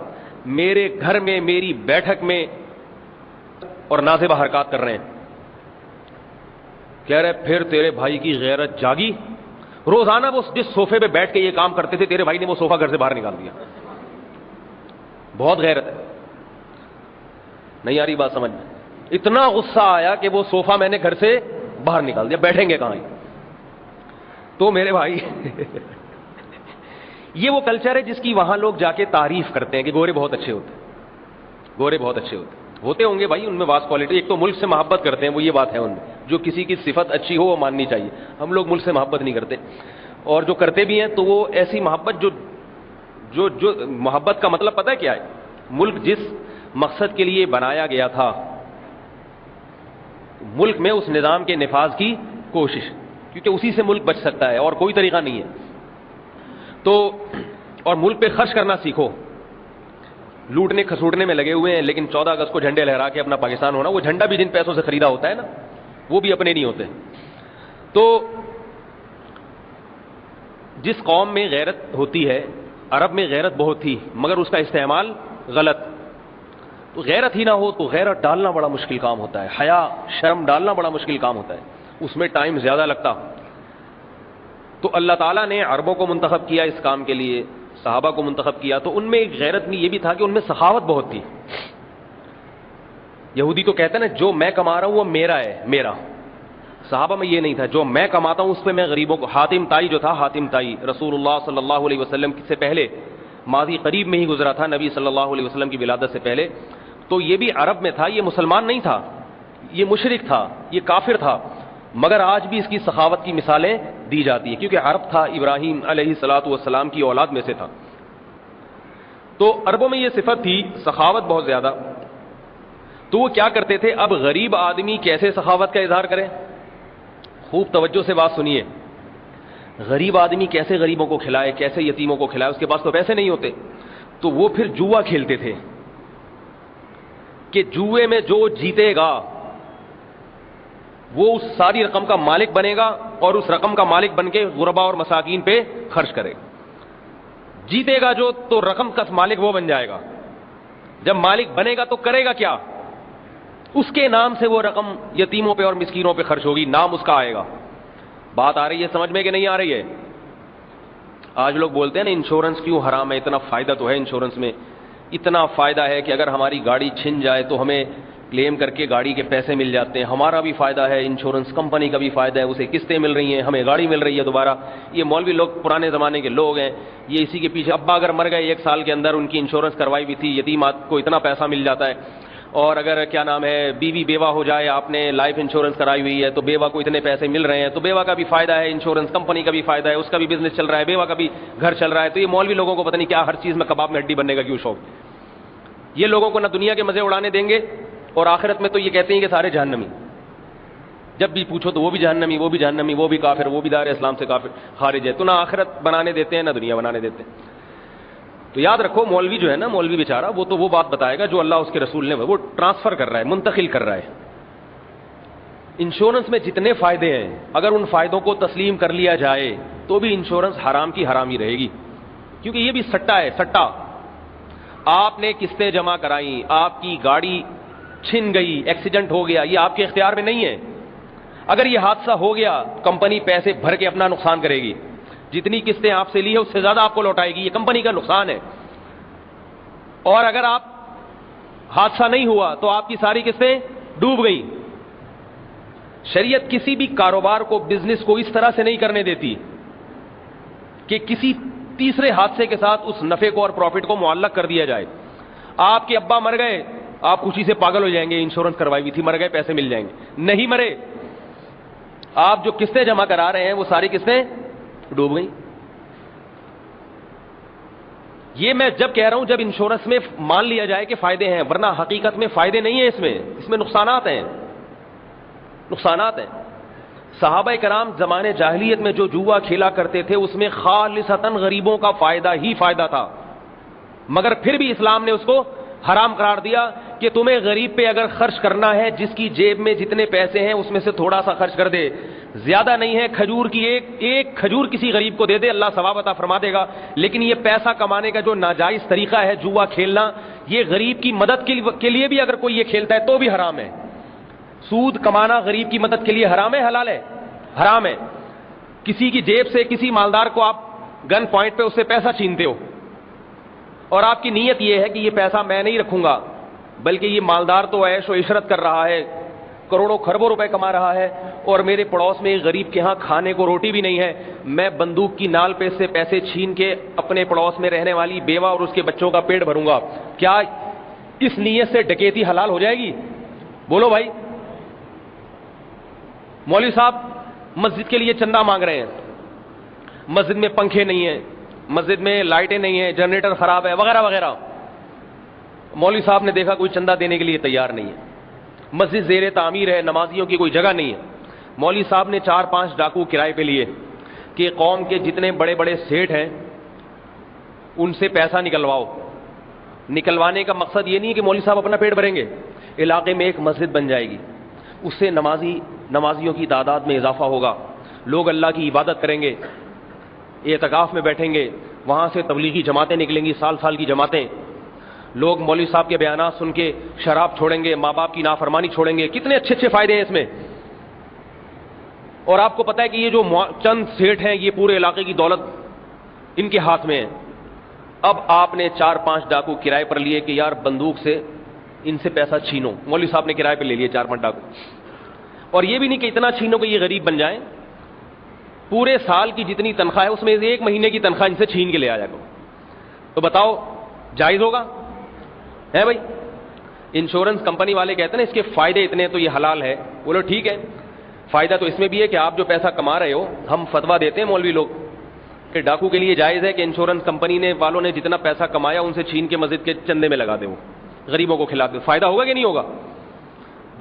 میرے گھر میں میری بیٹھک میں اور نازیبہ حرکات کر رہے ہیں. کہہ رہے پھر تیرے بھائی کی غیرت جاگی. روزانہ وہ جس صوفے پہ بیٹھ کے یہ کام کرتے تھے, تیرے بھائی نے وہ صوفہ گھر سے باہر نکال دیا. بہت غیرت ہے. نہیں آ رہی بات سمجھ میں؟ اتنا غصہ آیا کہ وہ صوفہ میں نے گھر سے باہر نکال دیا. بیٹھیں گے کہاں؟ تو میرے بھائی یہ وہ کلچر ہے جس کی وہاں لوگ جا کے تعریف کرتے ہیں کہ گورے بہت اچھے ہوتے ہیں, گورے بہت اچھے ہوتے ہوں گے بھائی, ان میں واس کوالٹی. ایک تو ملک سے محبت کرتے ہیں, وہ یہ بات ہے ان میں, جو کسی کی صفت اچھی ہو وہ ماننی چاہیے. ہم لوگ ملک سے محبت نہیں کرتے, اور جو کرتے بھی ہیں تو وہ ایسی محبت جو محبت کا مطلب پتہ ہے کیا ہے؟ ملک جس مقصد کے لیے بنایا گیا تھا, ملک میں اس نظام کے نفاذ کی کوشش, کیونکہ اسی سے ملک بچ سکتا ہے اور کوئی طریقہ نہیں ہے. تو اور ملک پہ خرچ کرنا سیکھو. لوٹنے کھسوٹنے میں لگے ہوئے ہیں, لیکن 14 اگست کو جھنڈے لہرا کے اپنا پاکستان ہونا, وہ جھنڈا بھی جن پیسوں سے خریدا ہوتا ہے نا, وہ بھی اپنے نہیں ہوتے. تو جس قوم میں غیرت ہوتی ہے, عرب میں غیرت بہت تھی مگر اس کا استعمال غلط. تو غیرت ہی نہ ہو تو غیرت ڈالنا بڑا مشکل کام ہوتا ہے, حیا شرم ڈالنا بڑا مشکل کام ہوتا ہے, اس میں ٹائم زیادہ لگتا. تو اللہ تعالیٰ نے عربوں کو منتخب کیا اس کام کے لیے, صحابہ کو منتخب کیا, تو ان میں ایک غیرت میں یہ بھی تھا کہ ان میں سخاوت بہت تھی. یہودی تو کہتے ہیں نا جو میں کما رہا ہوں وہ میرا ہے, میرا. صحابہ میں یہ نہیں تھا, جو میں کماتا ہوں اس پہ میں غریبوں کو. حاتم طائی جو تھا, حاتم طائی رسول اللہ صلی اللہ علیہ وسلم سے پہلے, ماضی قریب میں ہی گزرا تھا نبی صلی اللہ علیہ وسلم کی ولادت سے پہلے. تو یہ بھی عرب میں تھا, یہ مسلمان نہیں تھا, یہ مشرک تھا, یہ کافر تھا. مگر آج بھی اس کی سخاوت کی مثالیں دی جاتی ہیں، کیونکہ عرب تھا، ابراہیم علیہ الصلوۃ والسلام کی اولاد میں سے تھا، تو عربوں میں یہ صفت تھی، سخاوت بہت زیادہ. تو وہ کیا کرتے تھے؟ اب غریب آدمی کیسے سخاوت کا اظہار کرے؟ خوب توجہ سے بات سنیے. غریب آدمی کیسے غریبوں کو کھلائے، کیسے یتیموں کو کھلائے؟ اس کے پاس تو پیسے نہیں ہوتے، تو وہ پھر جوا کھیلتے تھے کہ جوئے میں جو جیتے گا وہ اس ساری رقم کا مالک بنے گا اور اس رقم کا مالک بن کے غربا اور مساکین پہ خرچ کرے. جیتے گا جو، تو رقم کا مالک وہ بن جائے گا. جب مالک بنے گا تو کرے گا کیا؟ اس کے نام سے وہ رقم یتیموں پہ اور مسکینوں پہ خرچ ہوگی، نام اس کا آئے گا. بات آ رہی ہے سمجھ میں کہ نہیں آ رہی ہے؟ آج لوگ بولتے ہیں نا انشورنس کیوں حرام ہے، اتنا فائدہ تو ہے انشورنس میں، اتنا فائدہ ہے کہ اگر ہماری گاڑی چھن جائے تو ہمیں کلیم کر کے گاڑی کے پیسے مل جاتے ہیں، ہمارا بھی فائدہ ہے، انشورنس کمپنی کا بھی فائدہ ہے، اسے قسطیں مل رہی ہیں، ہمیں گاڑی مل رہی ہے دوبارہ. یہ مولوی لوگ پرانے زمانے کے لوگ ہیں، یہ اسی کے پیچھے. ابا اگر مر گئے 1 سال کے اندر، ان کی انشورنس کروائی بھی تھی، یتیمات کو اتنا پیسہ مل جاتا ہے. اور اگر کیا نام ہے بیوی بیوہ ہو جائے، آپ نے لائف انشورنس کرائی ہوئی ہے تو بیوہ کو اتنے پیسے مل رہے ہیں، تو بیوہ کا بھی فائدہ ہے، انشورنس کمپنی کا بھی فائدہ ہے، اس کا بھی بزنس چل رہا ہے، بیوہ کا بھی گھر چل رہا ہے. تو یہ مولوی لوگوں کو پتہ نہیں کیا ہر چیز میں کباب میں ہڈی بننے کا کیوں شوق. یہ لوگوں کو نہ دنیا کے مزے اڑانے دیں گے اور آخرت میں تو یہ کہتے ہیں کہ سارے جہنمی. جب بھی پوچھو تو وہ بھی جہنمی، وہ بھی جہنمی، وہ بھی کافر، وہ بھی دار اسلام سے کافر خارج ہے. تو نہ آخرت بنانے دیتے ہیں نہ دنیا بنانے دیتے ہیں. تو یاد رکھو مولوی جو ہے نا، مولوی بیچارہ وہ تو وہ بات بتائے گا جو اللہ اس کے رسول نے وہ ٹرانسفر کر رہا ہے، منتقل کر رہا ہے. انشورنس میں جتنے فائدے ہیں اگر ان فائدوں کو تسلیم کر لیا جائے تو بھی انشورنس حرام کی حرام ہی رہے گی، کیونکہ یہ بھی سٹا ہے. سٹا، آپ نے قسطیں جمع کرائیں، آپ کی گاڑی چھن گئی، ایکسیڈنٹ ہو گیا، یہ آپ کے اختیار میں نہیں ہے. اگر یہ حادثہ ہو گیا کمپنی پیسے بھر کے اپنا نقصان کرے گی، جتنی قسطیں آپ سے لی ہے اس سے زیادہ آپ کو لوٹائے گی، یہ کمپنی کا نقصان ہے. اور اگر آپ حادثہ نہیں ہوا تو آپ کی ساری قسطیں ڈوب گئیں. شریعت کسی بھی کاروبار کو، بزنس کو اس طرح سے نہیں کرنے دیتی کہ کسی تیسرے حادثے کے ساتھ اس نفع کو اور پروفٹ کو معلق کر دیا جائے. آپ کے ابا مر گئے، آپ خوشی سے پاگل ہو جائیں گے، انشورنس کروائی ہوئی تھی، مر گئے، پیسے مل جائیں گے. نہیں مرے، آپ جو قسطیں جمع کرا رہے ہیں وہ ساری قسطیں ڈوب گئی. یہ میں جب کہہ رہا ہوں جب انشورنس میں مان لیا جائے کہ فائدے ہیں، ورنہ حقیقت میں فائدے نہیں ہیں، اس میں نقصانات ہیں. نقصانات ہیں. صحابہ کرام زمانے جاہلیت میں جو جوا کھیلا کرتے تھے اس میں خالصتاً غریبوں کا فائدہ ہی فائدہ تھا، مگر پھر بھی اسلام نے اس کو حرام قرار دیا کہ تمہیں غریب پہ اگر خرچ کرنا ہے، جس کی جیب میں جتنے پیسے ہیں اس میں سے تھوڑا سا خرچ کر دے، زیادہ نہیں ہے، کھجور کی ایک کھجور کسی غریب کو دے دے، اللہ ثواب عطا فرما دے گا. لیکن یہ پیسہ کمانے کا جو ناجائز طریقہ ہے جوا کھیلنا، یہ غریب کی مدد کے لیے بھی اگر کوئی یہ کھیلتا ہے تو بھی حرام ہے. سود کمانا غریب کی مدد کے لیے حرام ہے حلال ہے؟ حرام ہے. کسی کی جیب سے کسی مالدار کو آپ گن پوائنٹ پہ اس سے پیسہ چھینتے ہو اور آپ کی نیت یہ ہے کہ یہ پیسہ میں نہیں رکھوں گا، بلکہ یہ مالدار تو عیش و عشرت کر رہا ہے، کروڑوں خربوں روپے کما رہا ہے، اور میرے پڑوس میں ایک غریب کے ہاں کھانے کو روٹی بھی نہیں ہے، میں بندوق کی نال پہ سے پیسے چھین کے اپنے پڑوس میں رہنے والی بیوہ اور اس کے بچوں کا پیٹ بھروں گا. کیا اس نیت سے ڈکیتی حلال ہو جائے گی؟ بولو بھائی. مولوی صاحب مسجد کے لیے چندہ مانگ رہے ہیں، مسجد میں پنکھے نہیں ہیں، مسجد میں لائٹیں نہیں ہیں، جنریٹر خراب ہے، وغیرہ وغیرہ. مولوی صاحب نے دیکھا کوئی چندہ دینے کے لیے تیار نہیں ہے، مسجد زیر تعمیر ہے، نمازیوں کی کوئی جگہ نہیں ہے. مولوی صاحب نے 4-5 ڈاکو کرائے پہ لیے کہ قوم کے جتنے بڑے بڑے سیٹ ہیں ان سے پیسہ نکلواؤ. نکلوانے کا مقصد یہ نہیں کہ مولوی صاحب اپنا پیٹ بھریں گے، علاقے میں ایک مسجد بن جائے گی، اس سے نمازیوں کی تعداد میں اضافہ ہوگا، لوگ اللہ کی عبادت کریں گے، اعتکاف میں بیٹھیں گے، وہاں سے تبلیغی جماعتیں نکلیں گی، سال کی جماعتیں. لوگ مولوی صاحب کے بیانات سن کے شراب چھوڑیں گے، ماں باپ کی نافرمانی چھوڑیں گے. کتنے اچھے اچھے فائدے ہیں اس میں. اور آپ کو پتا ہے کہ یہ جو چند سیٹ ہیں یہ پورے علاقے کی دولت ان کے ہاتھ میں ہے. اب آپ نے 4-5 ڈاکو کرائے پر لیے کہ یار بندوق سے ان سے پیسہ چھینو. مولوی صاحب نے کرائے پہ لے لیے 4-5 ڈاکو، اور یہ بھی نہیں کہ اتنا چھینو کہ یہ غریب بن جائیں، پورے سال کی جتنی تنخواہ ہے اس میں 1 مہینے کی تنخواہ ان سے چھین کے لے آیا کرو. تو بتاؤ جائز ہوگا؟ ہے بھائی. انشورنس کمپنی والے کہتے ہیں نا اس کے فائدے اتنے تو یہ حلال ہے. بولو ٹھیک ہے، فائدہ تو اس میں بھی ہے کہ آپ جو پیسہ کما رہے ہو, ہم فتوا دیتے ہیں مولوی لوگ کہ ڈاکو کے لیے جائز ہے کہ انشورنس کمپنی نے والوں نے جتنا پیسہ کمایا ان سے چھین کے مسجد کے چندے میں لگا دے, وہ غریبوں کو کھلا دے. فائدہ ہوگا کہ نہیں ہوگا؟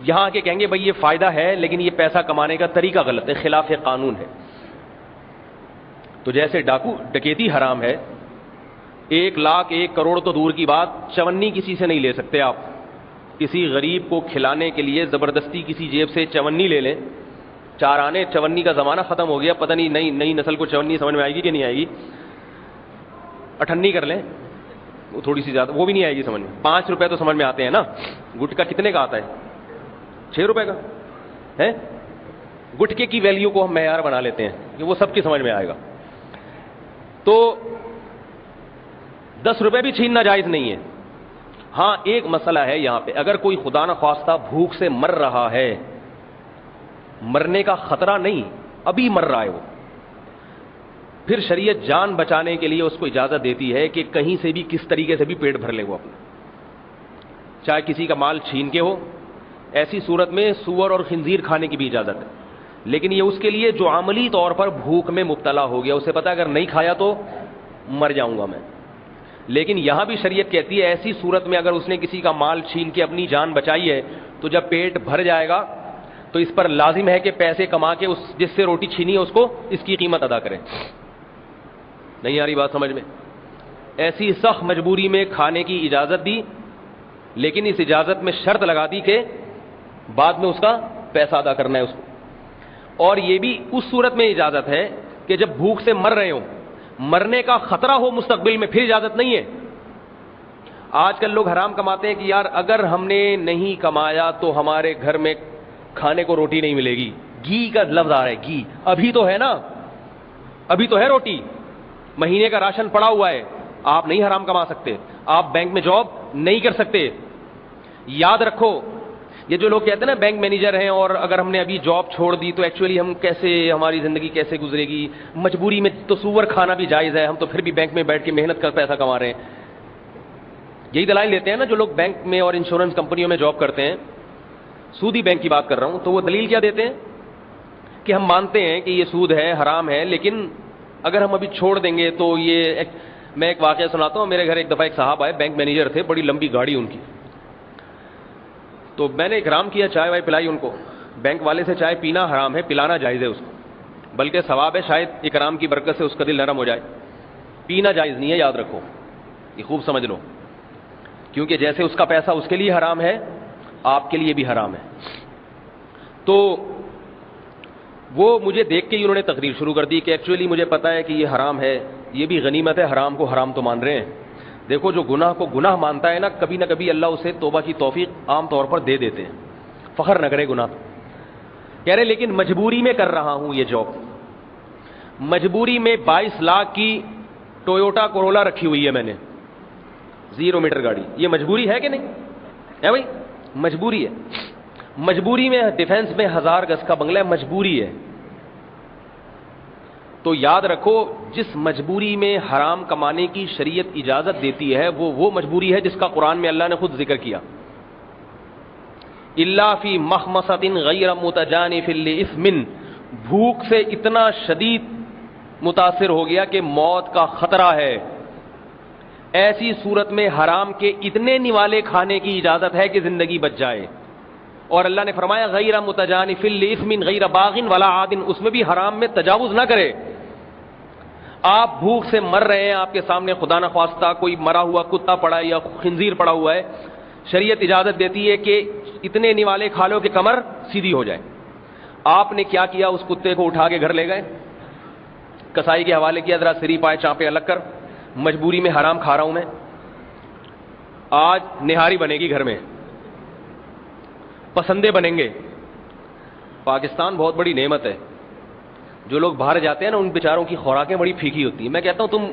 یہاں آ کے کہیں گے بھائی یہ فائدہ ہے لیکن یہ پیسہ کمانے کا طریقہ غلط ہے, خلاف قانون ہے. تو جیسے ڈاکو ڈکیتی حرام ہے, 1 لاکھ 1 کروڑ تو دور کی بات, چونی کسی سے نہیں لے سکتے آپ. کسی غریب کو کھلانے کے لیے زبردستی کسی جیب سے چونی لے لیں, 4 آنے, چونی کا زمانہ ختم ہو گیا, پتہ نہیں نئی نسل کو چونی سمجھ میں آئے گی کہ نہیں آئے گی. 98 کر لیں, وہ تھوڑی سی زیادہ, وہ بھی نہیں آئے گی سمجھ میں. 5 روپے تو سمجھ میں آتے ہیں نا. گٹکا کتنے کا آتا ہے؟ 6 روپے کا ہے. گٹکے کی ویلیو کو ہم معیار بنا لیتے ہیں کہ وہ سب کی سمجھ میں آئے گا. تو 10 روپے بھی چھیننا جائز نہیں ہے. ہاں ایک مسئلہ ہے یہاں پہ, اگر کوئی خدا نہ خواستہ بھوک سے مر رہا ہے, مرنے کا خطرہ نہیں, ابھی مر رہا ہے وہ, پھر شریعت جان بچانے کے لیے اس کو اجازت دیتی ہے کہ کہیں سے بھی کس طریقے سے بھی پیٹ بھر لے وہ اپنا, چاہے کسی کا مال چھین کے ہو. ایسی صورت میں سور اور خنزیر کھانے کی بھی اجازت ہے, لیکن یہ اس کے لیے جو عملی طور پر بھوک میں مبتلا ہو گیا, اسے پتا اگر نہیں کھایا تو مر جاؤں گا میں. لیکن یہاں بھی شریعت کہتی ہے ایسی صورت میں اگر اس نے کسی کا مال چھین کے اپنی جان بچائی ہے تو جب پیٹ بھر جائے گا تو اس پر لازم ہے کہ پیسے کما کے اس جس سے روٹی چھینی ہے اس کو اس کی قیمت ادا کرے. نہیں آ رہی بات سمجھ میں؟ ایسی سخت مجبوری میں کھانے کی اجازت دی, لیکن اس اجازت میں شرط لگا دی کہ بعد میں اس کا پیسہ ادا کرنا ہے اس کو. اور یہ بھی اس صورت میں اجازت ہے کہ جب بھوک سے مر رہے ہو, مرنے کا خطرہ ہو مستقبل میں, پھر اجازت نہیں ہے. آج کل لوگ حرام کماتے ہیں کہ یار اگر ہم نے نہیں کمایا تو ہمارے گھر میں کھانے کو روٹی نہیں ملے گی. گھی کا لفظ آ رہا ہے, گھی ابھی تو ہے نا, ابھی تو ہے روٹی, مہینے کا راشن پڑا ہوا ہے. آپ نہیں حرام کما سکتے, آپ بینک میں جاب نہیں کر سکتے. یاد رکھو, یہ جو لوگ کہتے ہیں نا بینک مینیجر ہیں اور اگر ہم نے ابھی جاب چھوڑ دی تو ایکچولی ہم کیسے, ہماری زندگی کیسے گزرے گی, مجبوری میں تو سور کھانا بھی جائز ہے, ہم تو پھر بھی بینک میں بیٹھ کے محنت کر پیسہ کما رہے ہیں. یہی دلائل لیتے ہیں نا جو لوگ بینک میں اور انشورنس کمپنیوں میں جاب کرتے ہیں. سودی بینک کی بات کر رہا ہوں, تو وہ دلیل کیا دیتے ہیں کہ ہم مانتے ہیں کہ یہ سود ہے, حرام ہے, لیکن اگر ہم ابھی چھوڑ دیں گے تو یہ میں ایک واقعہ سناتا ہوں. میرے گھر ایک دفعہ ایک صاحب آئے, بینک مینیجر تھے, بڑی لمبی گاڑی ان کی. تو میں نے اکرام کیا, چائے وائے پلائی ان کو. بینک والے سے چائے پینا حرام ہے, پلانا جائز ہے اس کو, بلکہ ثواب ہے, شاید اکرام کی برکت سے اس کا دل نرم ہو جائے. پینا جائز نہیں ہے, یاد رکھو, یہ خوب سمجھ لو, کیونکہ جیسے اس کا پیسہ اس کے لیے حرام ہے, آپ کے لیے بھی حرام ہے. تو وہ مجھے دیکھ کے ہی انہوں نے تقریر شروع کر دی کہ ایکچولی مجھے پتا ہے کہ یہ حرام ہے, یہ بھی غنیمت ہے, حرام کو حرام تو مان رہے ہیں. دیکھو جو گناہ کو گناہ مانتا ہے نا کبھی اللہ اسے توبہ کی توفیق عام طور پر دے دیتے ہیں. فخر نہ کرے گناہ. کہہ رہے لیکن مجبوری میں کر رہا ہوں یہ جاب, مجبوری میں 22 لاکھ کی ٹویوٹا کورولا رکھی ہوئی ہے میں نے, 0 میٹر گاڑی. یہ مجبوری ہے کہ نہیں ہے بھائی؟ مجبوری ہے. مجبوری میں ڈیفینس میں 1000 گز کا بنگلہ ہے, مجبوری ہے. تو یاد رکھو جس مجبوری میں حرام کمانے کی شریعت اجازت دیتی ہے وہ مجبوری ہے جس کا قرآن میں اللہ نے خود ذکر کیا. الا فی مخمصۃ غیر متجانف لإثم, بھوک سے اتنا شدید متاثر ہو گیا کہ موت کا خطرہ ہے, ایسی صورت میں حرام کے اتنے نوالے کھانے کی اجازت ہے کہ زندگی بچ جائے. اور اللہ نے فرمایا غیر متجانف لإثم غیر باغ ولا عاد, اس میں بھی حرام میں تجاوز نہ کرے. آپ بھوک سے مر رہے ہیں, آپ کے سامنے خدا نہ خواستہ کوئی مرا ہوا کتا پڑا ہے یا خنزیر پڑا ہوا ہے, شریعت اجازت دیتی ہے کہ اتنے نوالے کھا لو کہ کمر سیدھی ہو جائے. آپ نے کیا کیا, اس کتے کو اٹھا کے گھر لے گئے, کسائی کے حوالے کیا, ذرا سری پائے چانپے الگ کر, مجبوری میں حرام کھا رہا ہوں میں, آج نہاری بنے گی گھر میں, پسندے بنیں گے. پاکستان بہت بڑی نعمت ہے. جو لوگ باہر جاتے ہیں نا ان بیچاروں کی خوراکیں بڑی پھیکی ہوتی ہیں. میں کہتا ہوں تم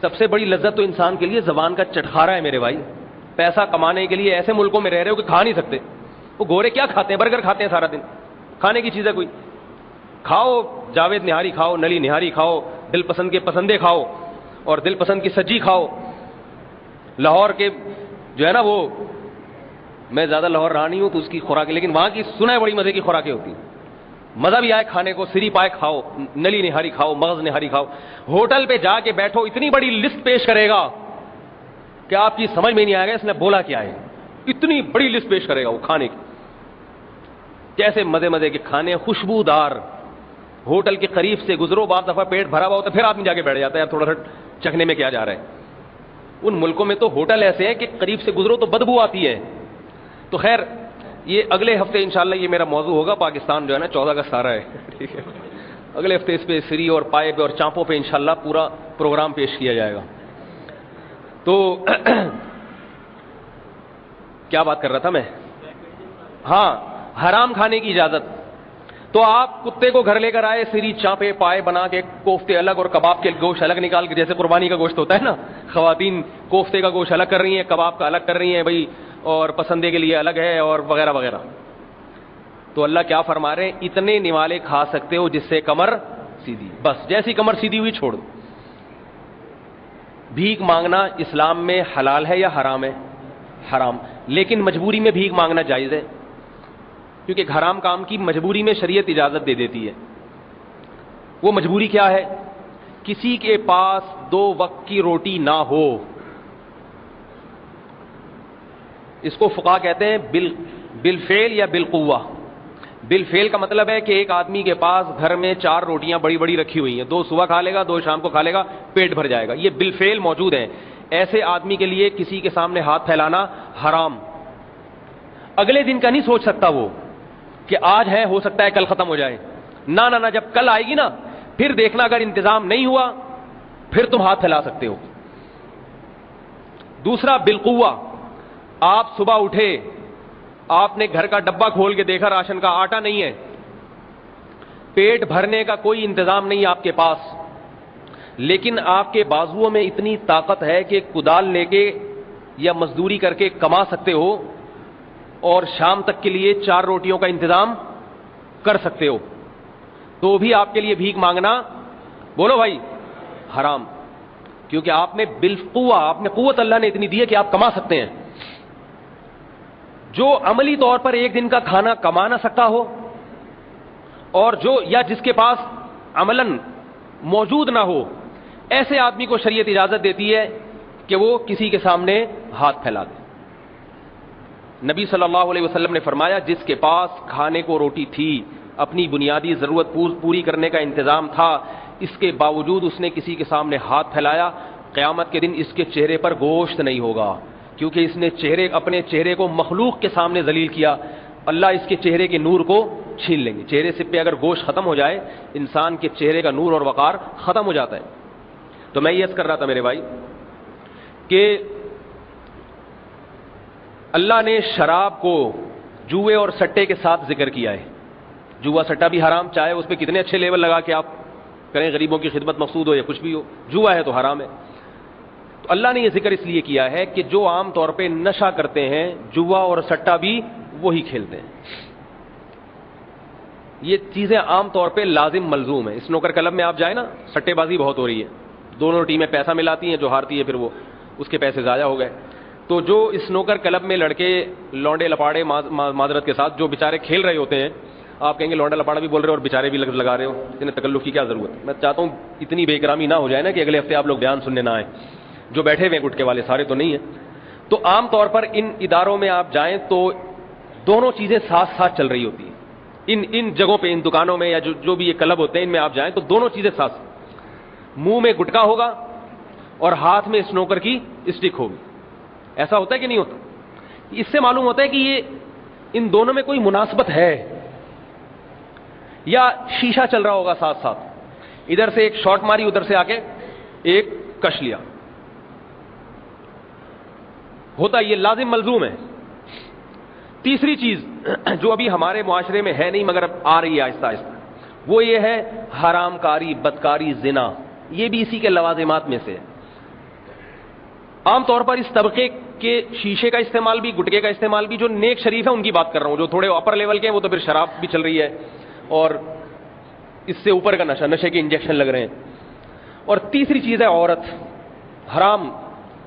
سب سے بڑی لذت تو انسان کے لیے زبان کا چٹخارا ہے میرے بھائی. پیسہ کمانے کے لیے ایسے ملکوں میں رہ رہے ہو کہ کھا نہیں سکتے. وہ گورے کیا کھاتے ہیں, برگر کھاتے ہیں سارا دن, کھانے کی چیز ہے کوئی. کھاؤ جاوید نہاری کھاؤ, نلی نہاری کھاؤ, دل پسند کے پسندے کھاؤ, اور دل پسند کی سجی کھاؤ. لاہور کے جو ہے نا وہ, میں زیادہ لاہور رہا نہیں ہوں تو اس کی خوراکیں, لیکن وہاں کی سنا ہے بڑی مزے کی خوراکیں ہوتی ہیں. مزہ بھی آئے کھانے کو, سری پائے کھاؤ, نلی نہاری کھاؤ, مغز نہاری کھاؤ. ہوٹل پہ جا کے بیٹھو, اتنی بڑی لسٹ پیش کرے گا کہ آپ کی سمجھ میں نہیں آئے گا اس نے بولا کیا ہے. اتنی بڑی لسٹ پیش کرے گا وہ کھانے کی, کیسے مزے مزے کے کھانے, خوشبودار. ہوٹل کے قریب سے گزرو, بعض دفعہ پیٹ بھرا ہوا ہوتا ہے, پھر آدمی جا کے بیٹھ جاتا ہے تھوڑا سا چکھنے میں کیا جا رہا ہے. ان ملکوں میں تو ہوٹل ایسے ہیں کہ قریب سے گزرو تو بدبو آتی ہے. تو خیر یہ اگلے ہفتے انشاءاللہ یہ میرا موضوع ہوگا. پاکستان جو ہے نا 14 کا سارا ہے, ٹھیک ہے. اگلے ہفتے اس پہ سری اور پائے پہ اور چانپوں پہ انشاءاللہ پورا پروگرام پیش کیا جائے گا. تو کیا بات کر رہا تھا میں؟ ہاں, حرام کھانے کی اجازت. تو آپ کتے کو گھر لے کر آئے, سری چانپے پائے بنا کے, کوفتے الگ اور کباب کے گوشت الگ نکال کے, جیسے قربانی کا گوشت ہوتا ہے نا, خواتین کوفتے کا گوشت الگ کر رہی ہیں, کباب کا الگ کر رہی ہیں بھائی, اور پسندے کے لیے الگ ہے اور وغیرہ وغیرہ. تو اللہ کیا فرما رہے ہیں, اتنے نوالے کھا سکتے ہو جس سے کمر سیدھی, بس جیسی کمر سیدھی ہوئی چھوڑ دو. بھیک مانگنا اسلام میں حلال ہے یا حرام ہے؟ حرام. لیکن مجبوری میں بھیک مانگنا جائز ہے, کیونکہ حرام کام کی مجبوری میں شریعت اجازت دے دیتی ہے. وہ مجبوری کیا ہے؟ کسی کے پاس 2 وقت کی روٹی نہ ہو. اس کو فقہا کہتے ہیں بالفعل یا بالقوہ. بالفعل کا مطلب ہے کہ ایک آدمی کے پاس گھر میں 4 روٹیاں بڑی بڑی رکھی ہوئی ہیں, 2 صبح کھا لے گا, 2 شام کو کھا لے گا, پیٹ بھر جائے گا. یہ بالفعل موجود ہیں. ایسے آدمی کے لیے کسی کے سامنے ہاتھ پھیلانا حرام. اگلے دن کا نہیں سوچ سکتا وہ کہ آج ہے, ہو سکتا ہے کل ختم ہو جائے. نہ نہ نہ, جب کل آئے گی نا پھر دیکھنا, اگر انتظام نہیں ہوا پھر تم ہاتھ پھیلا سکتے ہو. دوسرا بالقوہ. آپ صبح اٹھے, آپ نے گھر کا ڈبہ کھول کے دیکھا راشن کا آٹا نہیں ہے, پیٹ بھرنے کا کوئی انتظام نہیں آپ کے پاس, لیکن آپ کے بازوؤں میں اتنی طاقت ہے کہ کدال لے کے یا مزدوری کر کے کما سکتے ہو اور شام تک کے لیے 4 روٹیوں کا انتظام کر سکتے ہو, تو بھی آپ کے لیے بھیک مانگنا, بولو بھائی, حرام. کیونکہ آپ نے بالقوہ, آپ نے قوت اللہ نے اتنی دی ہے کہ آپ کما سکتے ہیں. جو عملی طور پر ایک دن کا کھانا کما نہ سکتا ہو, اور جو یا جس کے پاس عملاً موجود نہ ہو, ایسے آدمی کو شریعت اجازت دیتی ہے کہ وہ کسی کے سامنے ہاتھ پھیلا دے. نبی صلی اللہ علیہ وسلم نے فرمایا, جس کے پاس کھانے کو روٹی تھی, اپنی بنیادی ضرورت پوری کرنے کا انتظام تھا, اس کے باوجود اس نے کسی کے سامنے ہاتھ پھیلایا, قیامت کے دن اس کے چہرے پر گوشت نہیں ہوگا, کیونکہ اس نے اپنے چہرے کو مخلوق کے سامنے ذلیل کیا. اللہ اس کے چہرے کے نور کو چھین لیں گے. چہرے سے پہ اگر گوشت ختم ہو جائے, انسان کے چہرے کا نور اور وقار ختم ہو جاتا ہے. تو میں یہ عرض کر رہا تھا میرے بھائی کہ اللہ نے شراب کو جوئے اور سٹے کے ساتھ ذکر کیا ہے. جوا سٹا بھی حرام, چاہے اس پہ کتنے اچھے لیول لگا کے آپ کریں, غریبوں کی خدمت مقصود ہو یا کچھ بھی ہو, جوا ہے تو حرام ہے. تو اللہ نے یہ ذکر اس لیے کیا ہے کہ جو عام طور پہ نشہ کرتے ہیں, جوا اور سٹا بھی وہی کھیلتے ہیں. یہ چیزیں عام طور پہ لازم ملزوم ہیں. اسنوکر کلب میں آپ جائیں نا, سٹے بازی بہت ہو رہی ہے, دونوں ٹیمیں پیسہ ملاتی ہیں, جو ہارتی ہے پھر وہ اس کے پیسے ضائع ہو گئے. تو جو اسنوکر کلب میں لڑکے لونڈے لپاڑے معذرت کے ساتھ جو بیچارے کھیل رہے ہوتے ہیں, آپ کہیں گے لونڈا لپاڑا بھی بول رہے ہو اور بیچارے بھی لگا رہے ہو, اتنے تکلف کی کیا ضرورت ہے. میں چاہتا ہوں اتنی بے اکرامی نہ ہو جائے نا کہ اگلے ہفتے آپ لوگ بیان سننے نہ آئیں. جو بیٹھے ہوئے گٹکے والے سارے تو نہیں ہیں. تو عام طور پر ان اداروں میں آپ جائیں تو دونوں چیزیں ساتھ ساتھ چل رہی ہوتی ہیں. ان جگہوں پہ, ان دکانوں میں یا جو بھی یہ کلب ہوتے ہیں, ان میں آپ جائیں تو دونوں چیزیں ساتھ, منہ میں گٹکا ہوگا اور ہاتھ میں اسنوکر کی اسٹک ہوگی. ایسا ہوتا ہے کہ نہیں ہوتا؟ اس سے معلوم ہوتا ہے کہ یہ ان دونوں میں کوئی مناسبت ہے, یا شیشہ چل رہا ہوگا ساتھ ساتھ, ادھر سے ایک شاٹ ماری, ادھر سے آ کے ایک کش لیا. ہوتا یہ لازم ملزوم ہے. تیسری چیز جو ابھی ہمارے معاشرے میں ہے نہیں مگر اب آ رہی ہے آہستہ آہستہ, وہ یہ ہے حرام کاری, بدکاری, زنا. یہ بھی اسی کے لوازمات میں سے ہے. عام طور پر اس طبقے کے شیشے کا استعمال بھی, گٹکے کا استعمال بھی, جو نیک شریف ہے ان کی بات کر رہا ہوں. جو تھوڑے اپر لیول کے ہیں وہ تو پھر شراب بھی چل رہی ہے اور اس سے اوپر کا نشے کے انجیکشن لگ رہے ہیں. اور تیسری چیز ہے عورت, حرام.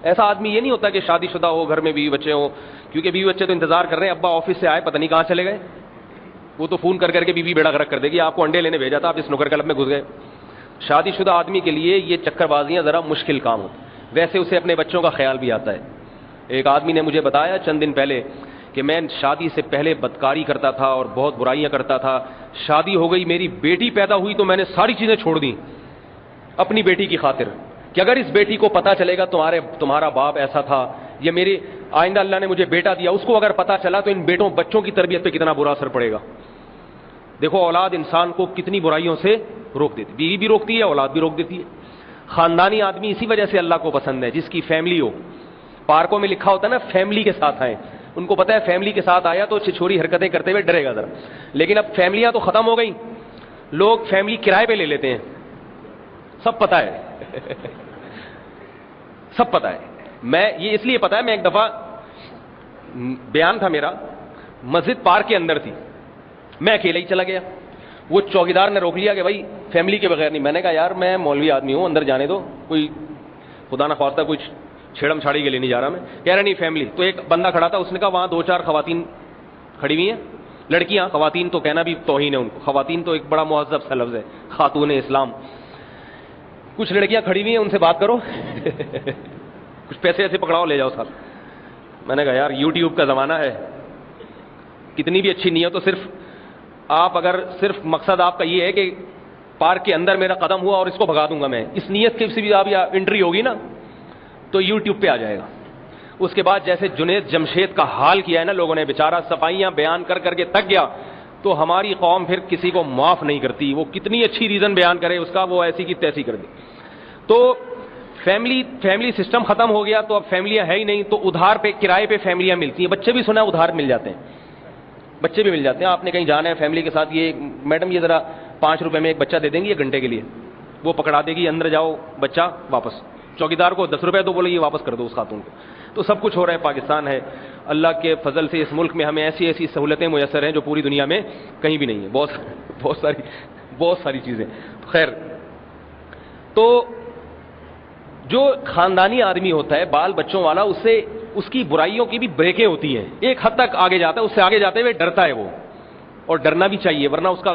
ایسا آدمی یہ نہیں ہوتا کہ شادی شدہ ہو, گھر میں بیوی بچے ہوں, کیونکہ بیوی بچے تو انتظار کر رہے ہیں ابا آفس سے آئے, پتہ نہیں کہاں چلے گئے, وہ تو فون کر کر کے بیوی بیڑا غرق کر دے گی, آپ کو انڈے لینے بھیجا تھا, آپ اس نوکر کلب میں گھس گئے. شادی شدہ آدمی کے لیے یہ چکر بازیاں ذرا مشکل کام ہوتا ہے. ویسے اسے اپنے بچوں کا خیال بھی آتا ہے. ایک آدمی نے مجھے بتایا چند دن پہلے کہ میں شادی سے پہلے بدکاری کرتا تھا اور بہت برائیاں کرتا تھا, شادی ہو گئی, میری بیٹی پیدا ہوئی تو میں نے ساری چیزیں چھوڑ دیں اپنی بیٹی کی خاطر, کہ اگر اس بیٹی کو پتا چلے گا تمہارا باپ ایسا تھا, یا میرے آئندہ اللہ نے مجھے بیٹا دیا, اس کو اگر پتا چلا تو ان بچوں کی تربیت پہ کتنا برا اثر پڑے گا. دیکھو اولاد انسان کو کتنی برائیوں سے روک دیتی, بیوی بھی روکتی ہے, اولاد بھی روک دیتی ہے. خاندانی آدمی اسی وجہ سے اللہ کو پسند ہے جس کی فیملی ہو. پارکوں میں لکھا ہوتا ہے نا فیملی کے ساتھ آئیں, ان کو پتا ہے فیملی کے ساتھ آیا تو چھوڑی حرکتیں کرتے ہوئے ڈرے گا ذرا. لیکن اب فیملیاں تو ختم ہو گئیں, لوگ فیملی کرائے پہ لے لیتے ہیں, سب پتا ہے سب پتا ہے. میں یہ اس لیے پتا ہے, میں ایک دفعہ بیان تھا میرا, مسجد پارک کے اندر تھی, میں اکیلا ہی چلا گیا. وہ چوکیدار نے روک لیا کہ بھائی فیملی کے بغیر نہیں. میں نے کہا یار میں مولوی آدمی ہوں, اندر جانے دو, کوئی خدا نہ خواستہ کچھ چھیڑم چھاڑی کے لیے نہیں جا رہا میں. کہہ رہا نہیں فیملی. تو ایک بندہ کھڑا تھا, اس نے کہا وہاں 2-4 خواتین کھڑی ہوئی ہیں, لڑکیاں, خواتین تو کہنا بھی توہین ہے ان کو, خواتین تو ایک بڑا مہذب سا لفظ ہے, خاتون اسلام. کچھ لڑکیاں کھڑی ہوئی ہیں, ان سے بات کرو کچھ پیسے ایسے پکڑاؤ لے جاؤ صاحب. میں نے کہا یار یوٹیوب کا زمانہ ہے, کتنی بھی اچھی نیت تو صرف آپ اگر صرف مقصد آپ کا یہ ہے کہ پارک کے اندر میرا قدم ہوا اور اس کو بھگا دوں گا میں, اس نیت کے سے بھی آپ یا انٹری ہوگی نا تو یوٹیوب پہ آ جائے گا. اس کے بعد جیسے جنید جمشید کا حال کیا ہے نا لوگوں نے, بیچارہ صفائیاں بیان کر کر کے تک گیا, تو ہماری قوم پھر کسی کو معاف نہیں کرتی, وہ کتنی اچھی ریزن بیان کرے اس کا, وہ ایسی کی تیسی کر دی. تو فیملی سسٹم ختم ہو گیا, تو اب فیملیاں ہے ہی نہیں, تو ادھار پہ کرائے پہ فیملیاں ملتی ہیں. بچے بھی سنا ادھار مل جاتے ہیں, بچے بھی مل جاتے ہیں. آپ نے کہیں جانا ہے فیملی کے ساتھ, یہ میڈم یہ ذرا 5 روپے میں ایک بچہ دے دیں گی 1 گھنٹے کے لیے, وہ پکڑا دے گی, اندر جاؤ بچہ واپس. چوکیدار کو 10 روپے تو بولے یہ واپس کر دو اس خاتون کو. تو سب کچھ ہو رہا ہے. پاکستان ہے, اللہ کے فضل سے اس ملک میں ہمیں ایسی ایسی سہولتیں میسر ہیں جو پوری دنیا میں کہیں بھی نہیں ہے. بہت ساری چیزیں. خیر, تو جو خاندانی آدمی ہوتا ہے بال بچوں والا, اس کی برائیوں کی بھی بریکیں ہوتی ہیں. ایک حد تک آگے جاتا ہے, اس سے آگے جاتے ہوئے ڈرتا ہے وہ, اور ڈرنا بھی چاہیے, ورنہ اس کا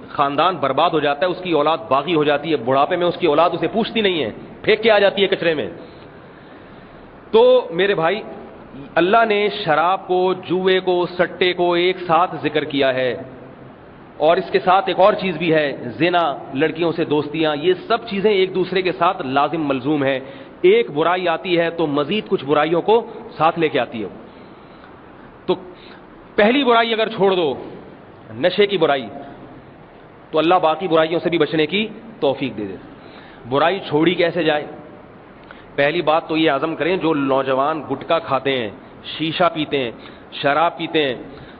خاندان برباد ہو جاتا ہے, اس کی اولاد باغی ہو جاتی ہے. بڑھاپے میں اس کی اولاد اسے پوچھتی نہیں ہے, پھینک کے آ جاتی ہے کچرے میں. تو میرے بھائی, اللہ نے شراب کو, جوئے کو, سٹے کو ایک ساتھ ذکر کیا ہے, اور اس کے ساتھ ایک اور چیز بھی ہے, زنا, لڑکیوں سے دوستیاں. یہ سب چیزیں ایک دوسرے کے ساتھ لازم ملزوم ہے. ایک برائی آتی ہے تو مزید کچھ برائیوں کو ساتھ لے کے آتی ہے. تو پہلی برائی اگر چھوڑ دو, نشے کی برائی, تو اللہ باقی برائیوں سے بھی بچنے کی توفیق دے دے. برائی چھوڑی کیسے جائے؟ پہلی بات تو یہ عزم کریں, جو نوجوان گٹکا کھاتے ہیں, شیشہ پیتے ہیں, شراب پیتے ہیں,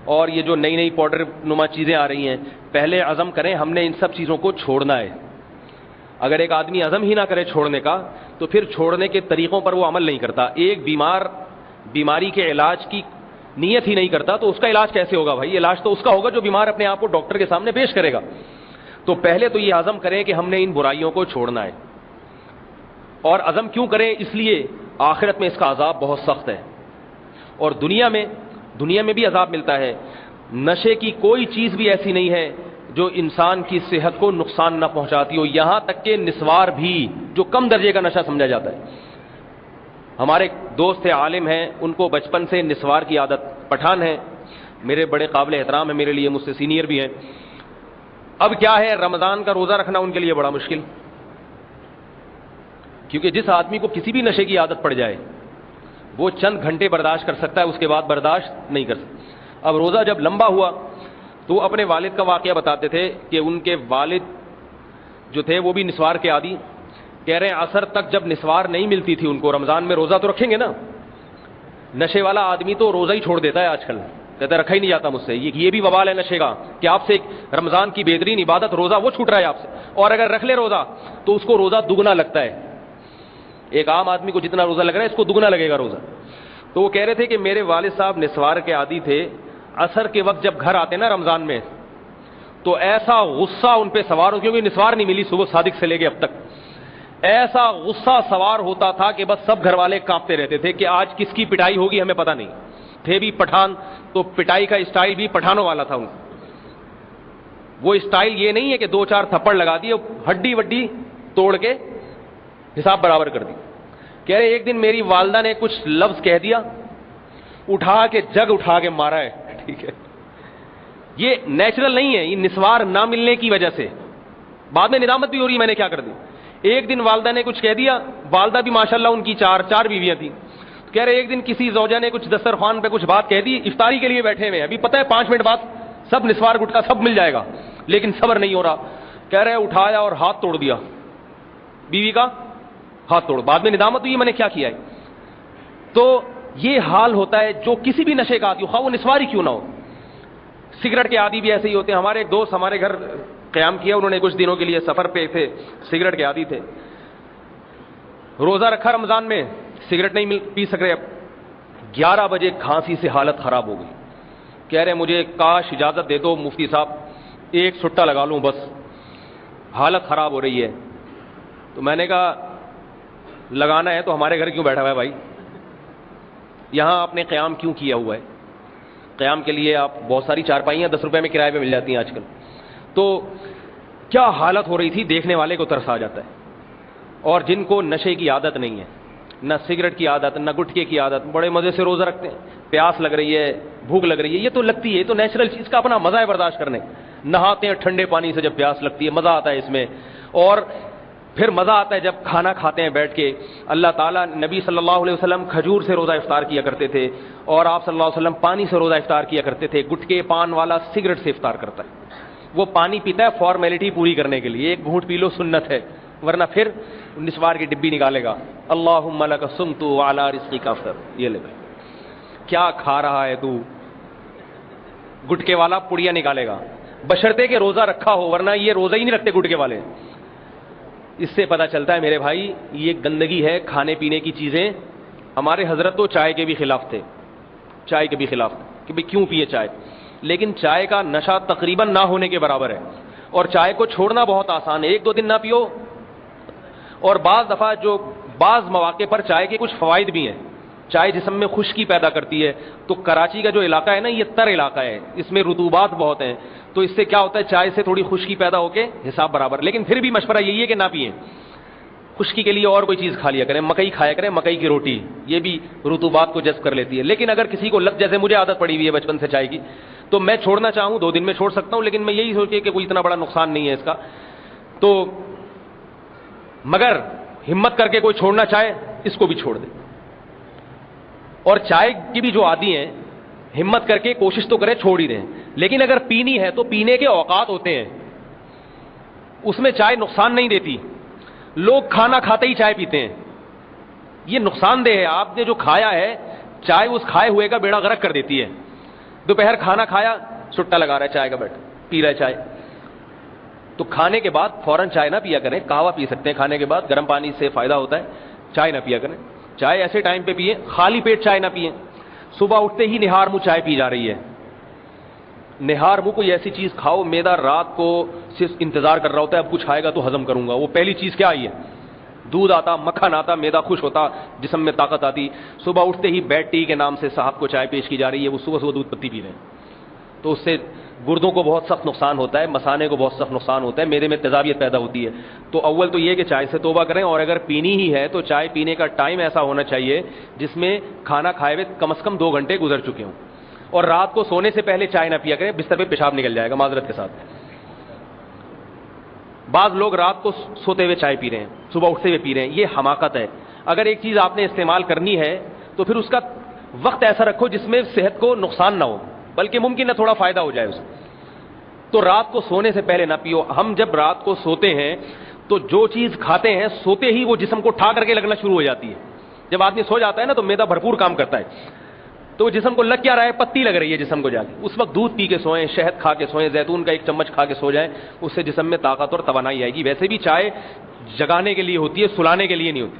اور یہ جو نئی پاؤڈر نما چیزیں آ رہی ہیں, پہلے عزم کریں ہم نے ان سب چیزوں کو چھوڑنا ہے. اگر ایک آدمی عزم ہی نہ کرے چھوڑنے کا, تو پھر چھوڑنے کے طریقوں پر وہ عمل نہیں کرتا. ایک بیماری کے علاج کی نیت ہی نہیں کرتا, تو اس کا علاج کیسے ہوگا بھائی؟ علاج تو اس کا ہوگا جو بیمار اپنے آپ کو ڈاکٹر کے سامنے پیش کرے گا. تو پہلے تو یہ عزم کریں کہ ہم نے ان برائیوں کو چھوڑنا ہے. اور عزم کیوں کریں؟ اس لیے آخرت میں اس کا عذاب بہت سخت ہے, اور دنیا میں بھی عذاب ملتا ہے. نشے کی کوئی چیز بھی ایسی نہیں ہے جو انسان کی صحت کو نقصان نہ پہنچاتی ہو, یہاں تک کہ نسوار بھی جو کم درجے کا نشہ سمجھا جاتا ہے. ہمارے دوست عالم ہیں, ان کو بچپن سے نسوار کی عادت, پٹھان ہیں, میرے بڑے قابل احترام ہیں, میرے لیے مجھ سے سینئر بھی ہیں. اب کیا ہے, رمضان کا روزہ رکھنا ان کے لیے بڑا مشکل, کیونکہ جس آدمی کو کسی بھی نشے کی عادت پڑ جائے وہ چند گھنٹے برداشت کر سکتا ہے, اس کے بعد برداشت نہیں کر سکتا. اب روزہ جب لمبا ہوا تو اپنے والد کا واقعہ بتاتے تھے کہ ان کے والد جو تھے وہ بھی نسوار کے عادی. کہہ رہے ہیں عصر تک جب نسوار نہیں ملتی تھی ان کو, رمضان میں روزہ تو رکھیں گے نا, نشے والا آدمی تو روزہ ہی چھوڑ دیتا ہے آج کل, کہتا ہے رکھا ہی نہیں جاتا مجھ سے. یہ بھی وبال ہے نشے کا کہ آپ سے رمضان کی بہترین عبادت روزہ وہ چھوٹ رہا ہے آپ سے, اور اگر رکھ لے روزہ تو اس کو روزہ دگنا لگتا ہے. ایک عام آدمی کو جتنا روزہ لگ رہا ہے اس کو دگنا لگے گا روزہ. تو وہ کہہ رہے تھے کہ میرے والد صاحب نسوار کے عادی تھے, عصر کے وقت جب گھر آتے نا رمضان میں تو ایسا غصہ ان پہ سوار ہو, کیونکہ نسوار نہیں ملی صبح صادق سے لے کے اب تک, ایسا غصہ سوار ہوتا تھا کہ بس سب گھر والے کانپتے رہتے تھے کہ آج کس کی پٹائی ہوگی ہمیں پتہ نہیں. تھے بھی پٹھان تو پٹائی کا اسٹائل بھی پٹھانوں والا تھا ان کا. وہ اسٹائل یہ نہیں ہے کہ 2-4 تھپڑ لگا دیے, ہڈی وڈی توڑ کے حساب برابر کر دی. کہہ رہے ایک دن میری والدہ نے کچھ لفظ کہہ دیا, اٹھا کے جگ اٹھا کے مارا ہے. ٹھیک ہے, یہ نیچرل نہیں ہے, یہ نسوار نہ ملنے کی وجہ سے. بعد میں ندامت بھی ہو رہی ہے میں نے کیا کر دی. ایک دن والدہ نے کچھ کہہ دیا, والدہ بھی ماشاءاللہ ان کی 4 بیویاں تھیں. کہہ رہے ایک دن کسی زوجہ نے کچھ دسترخوان پہ کچھ بات کہہ دی, افطاری کے لیے بیٹھے ہوئے ہیں, ابھی پتہ ہے 5 منٹ بعد سب نسوار گٹکا سب مل جائے گا, لیکن صبر نہیں ہو رہا. کہہ رہے اٹھایا اور ہاتھ توڑ دیا, بیوی کا ہاتھ توڑ. بعد میں ندامت ہوئی میں نے کیا کیا ہے. تو یہ حال ہوتا ہے جو کسی بھی نشے کا عادی ہو, خواہ وہ نسواری کیوں نہ ہو. سگریٹ کے عادی بھی ایسے ہی ہوتے ہیں. ہمارے ایک دوست ہمارے گھر قیام کیا, انہوں نے کچھ دنوں کے لیے سفر پہ تھے, سگریٹ کے عادی تھے, روزہ رکھا رمضان میں, سگریٹ نہیں پی سک رہے. اب 11 بجے کھانسی سے حالت خراب ہو گئی. کہہ رہے مجھے کاش اجازت دے دو مفتی صاحب, ایک چھٹا لگا لوں بس, حالت خراب ہو رہی ہے. تو میں نے کہا لگانا ہے تو ہمارے گھر کیوں بیٹھا ہوا ہے بھائی, یہاں آپ نے قیام کیوں کیا ہوا ہے. قیام کے لیے آپ بہت ساری چارپائیاں 10 روپے میں کرائے پہ مل جاتی ہیں آج کل. تو کیا حالت ہو رہی تھی, دیکھنے والے کو ترس آ جاتا ہے. اور جن کو نشے کی عادت نہیں ہے, نہ سگریٹ کی عادت نہ گٹکے کی عادت, بڑے مزے سے روزہ رکھتے ہیں, پیاس لگ رہی ہے بھوک لگ رہی ہے, یہ تو لگتی ہے, یہ تو نیچرل چیز کا اپنا مزہ ہے برداشت کرنے. نہاتے ہیں ٹھنڈے پانی سے جب پیاس لگتی ہے, مزہ آتا ہے اس میں. اور پھر مزہ آتا ہے جب کھانا کھاتے ہیں بیٹھ کے. اللہ تعالیٰ نبی صلی اللہ علیہ وسلم کھجور سے روزہ افطار کیا کرتے تھے, اور آپ صلی اللہ علیہ وسلم پانی سے روزہ افطار کیا کرتے تھے. گٹکے پان والا سگریٹ سے افطار کرتا ہے, وہ پانی پیتا ہے فارمیلٹی پوری کرنے کے لیے, ایک گھونٹ پی لو سنت ہے, ورنہ پھر نسوار کی ڈبی نکالے گا, اللہم لک صمت وعلی رزقک افطر. یہ لے بھائی کیا کھا رہا ہے تو, گٹکے والا پڑیا نکالے گا, بشرطے کہ روزہ رکھا ہو, ورنہ یہ روزہ ہی نہیں رکھتے گٹکے والے. اس سے پتہ چلتا ہے میرے بھائی یہ گندگی ہے کھانے پینے کی چیزیں. ہمارے حضرت تو چائے کے بھی خلاف تھے, چائے کے بھی خلاف کہ بھئی کیوں پیے چائے, لیکن چائے کا نشہ تقریباً نہ ہونے کے برابر ہے, اور چائے کو چھوڑنا بہت آسان ہے. 1-2 دن نہ پیو, اور بعض دفعہ جو بعض مواقع پر چائے کے کچھ فوائد بھی ہیں. چائے جسم میں خشکی پیدا کرتی ہے, تو کراچی کا جو علاقہ ہے نا یہ تر علاقہ ہے, اس میں رطوبات بہت ہیں, تو اس سے کیا ہوتا ہے چائے سے تھوڑی خشکی پیدا ہو کے حساب برابر. لیکن پھر بھی مشورہ یہی ہے کہ نہ پئیں, خشکی کے لیے اور کوئی چیز کھا لیا کریں, مکئی کھایا کریں, مکئی کی روٹی, یہ بھی رطوبات کو جذب کر لیتی ہے. لیکن اگر کسی کو لت, جیسے مجھے عادت پڑی ہوئی ہے بچپن سے چائے کی, تو میں چھوڑنا چاہوں 2 دن میں چھوڑ سکتا ہوں, لیکن میں یہی سوچ کے کہ کوئی اتنا بڑا نقصان نہیں ہے اس کا. تو مگر ہمت کر کے کوئی چھوڑنا چاہے اس کو بھی چھوڑ دے. اور چائے کی بھی جو عادی ہیں ہمت کر کے کوشش تو کریں چھوڑ ہی دیں, لیکن اگر پینی ہے تو پینے کے اوقات ہوتے ہیں, اس میں چائے نقصان نہیں دیتی. لوگ کھانا کھاتے ہی چائے پیتے ہیں, یہ نقصان دہ ہے. آپ نے جو کھایا ہے چائے اس کھائے ہوئے کا بیڑا غرق کر دیتی ہے. دوپہر کھانا کھایا, سٹا لگا رہا ہے چائے کا, بیٹھ پی رہا ہے چائے. تو کھانے کے بعد فوراً چائے نہ پیا کریں, قہوہ پی سکتے ہیں کھانے کے بعد, گرم پانی سے فائدہ ہوتا ہے, چائے نہ پیا کریں. چائے ایسے ٹائم پہ پیئیں, خالی پیٹ چائے نہ پیئیں. صبح اٹھتے ہی نہار منہ چائے پی جا رہی ہے, نہار منہ کوئی ایسی چیز کھاؤ, میدا رات کو صرف انتظار کر رہا ہوتا ہے اب کچھ آئے گا تو ہضم کروں گا. وہ پہلی چیز کیا آئی ہے, دودھ آتا, مکھن آتا, میدا خوش ہوتا, جسم میں طاقت آتی. صبح اٹھتے ہی بیڈ ٹی کے نام سے صاحب کو چائے پیش کی جا رہی ہے, وہ صبح صبح دودھ پتی پی رہے ہیں, تو اس سے گردوں کو بہت سخت نقصان ہوتا ہے, مثانے کو بہت سخت نقصان ہوتا ہے, میدے میں تیزابیت پیدا ہوتی ہے. تو اول تو یہ کہ چائے سے توبہ کریں, اور اگر پینی ہی ہے تو چائے پینے کا ٹائم ایسا ہونا چاہیے جس میں کھانا کھائے ہوئے کم از کم 2 گھنٹے گزر چکے ہوں. اور رات کو سونے سے پہلے چائے نہ پیا کریں, بستر پہ پیشاب نکل جائے گا معذرت کے ساتھ. بعض لوگ رات کو سوتے ہوئے چائے پی رہے ہیں, صبح اٹھتے ہوئے پی رہے ہیں, یہ حماقت ہے. اگر ایک چیز آپ نے استعمال کرنی ہے تو پھر اس کا وقت ایسا رکھو جس میں صحت کو نقصان نہ ہو, بلکہ ممکن ہے تھوڑا فائدہ ہو جائے اسے. تو رات کو سونے سے پہلے نہ پیو. ہم جب رات کو سوتے ہیں تو جو چیز کھاتے ہیں سوتے ہی وہ جسم کو ٹھا کر کے لگنا شروع ہو جاتی ہے. جب آدمی سو جاتا ہے نا تو میدا بھرپور کام کرتا ہے, تو جسم کو لگ کیا رہا ہے, پتی لگ رہی ہے جسم کو جا کے. اس وقت دودھ پی کے سوئیں, شہد کھا کے سوئیں, زیتون کا 1 چمچ کھا کے سو جائیں, اس سے جسم میں طاقت اور توانائی آئے گی. ویسے بھی چائے جگانے کے لیے ہوتی ہے, سلانے کے لیے نہیں ہوتی.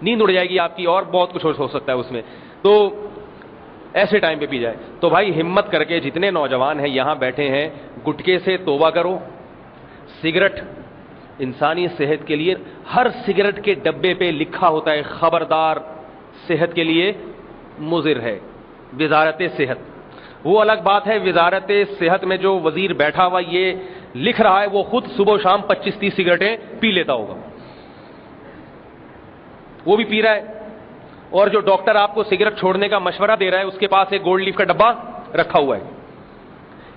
نیند اڑ جائے گی آپ کی, اور بہت کچھ ہو سکتا ہے اس میں. تو ایسے ٹائم پہ پی جائے. تو بھائی ہمت کر کے جتنے نوجوان ہیں یہاں بیٹھے ہیں, گٹکے سے توبہ کرو. سگریٹ انسانی صحت کے لیے, ہر سگریٹ کے ڈبے پہ لکھا ہوتا ہے خبردار, صحت کے لیے مضر ہے. وزارت صحت. وہ الگ بات ہے, وزارت صحت میں جو وزیر بیٹھا ہوا یہ لکھ رہا ہے وہ خود صبح و شام 25-30 سگریٹیں پی لیتا ہوگا, وہ بھی پی رہا ہے. اور جو ڈاکٹر آپ کو سگریٹ چھوڑنے کا مشورہ دے رہا ہے اس کے پاس ایک گولڈ لیف کا ڈبہ رکھا ہوا ہے.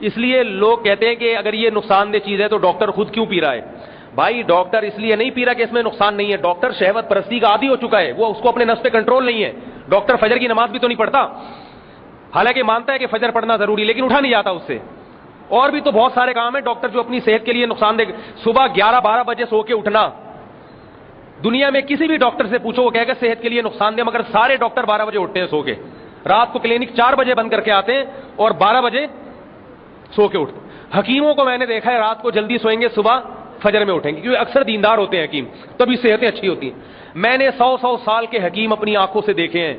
اس لیے لوگ کہتے ہیں کہ اگر یہ نقصان دہ چیز ہے تو ڈاکٹر خود کیوں پی رہا ہے؟ بھائی ڈاکٹر اس لیے نہیں پی رہا کہ اس میں نقصان نہیں ہے, ڈاکٹر شہوت پرستی کا عادی ہو چکا ہے, وہ اس کو اپنے نفس پہ کنٹرول نہیں ہے. ڈاکٹر فجر کی نماز بھی تو نہیں پڑھتا, حالانکہ مانتا ہے کہ فجر پڑھنا ضروری, لیکن اٹھا نہیں جاتا اس سے. اور بھی تو بہت سارے کام ہیں ڈاکٹر جو اپنی صحت کے لیے نقصان دہ. صبح 11-12 بجے سو کے اٹھنا, دنیا میں کسی بھی ڈاکٹر سے پوچھو وہ کہے گا صحت کے لیے نقصان دہ, مگر سارے ڈاکٹر 12 بجے اٹھتے ہیں سو کے. رات کو کلینک 4 بجے بند کر کے آتے ہیں اور 12 بجے سو کے اٹھتے. حکیموں کو میں نے دیکھا ہے رات کو جلدی سوئیں گے, صبح فجر میں اٹھیں گے, کیونکہ اکثر دیندار ہوتے ہیں حکیم, تبھی صحتیں اچھی ہوتی ہیں. میں نے 100 سال کے حکیم اپنی آنکھوں سے دیکھے ہیں,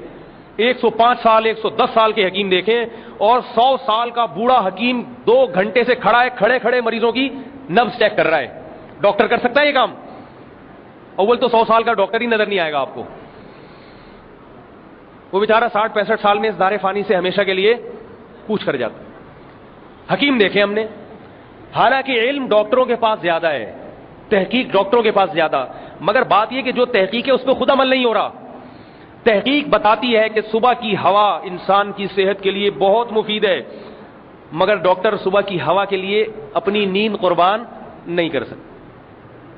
105 سال 110 سال کے حکیم دیکھے ہیں, اور 100 سال کا بوڑھا حکیم 2 گھنٹے سے کھڑا ہے, کھڑے کھڑے مریضوں کی نبض چیک کر رہا ہے. ڈاکٹر کر سکتا ہے یہ کام؟ اول تو 100 سال کا ڈاکٹر ہی نظر نہیں آئے گا آپ کو. وہ بیچارہ 60-65 سال میں اس دار فانی سے ہمیشہ کے لیے پوچھ کر جاتا. حکیم دیکھے ہم نے, حالانکہ علم ڈاکٹروں کے پاس زیادہ ہے, تحقیق ڈاکٹروں کے پاس زیادہ, مگر بات یہ کہ جو تحقیق ہے اس پہ خود عمل نہیں ہو رہا. تحقیق بتاتی ہے کہ صبح کی ہوا انسان کی صحت کے لیے بہت مفید ہے, مگر ڈاکٹر صبح کی ہوا کے لیے اپنی نیند قربان نہیں کر سکتے.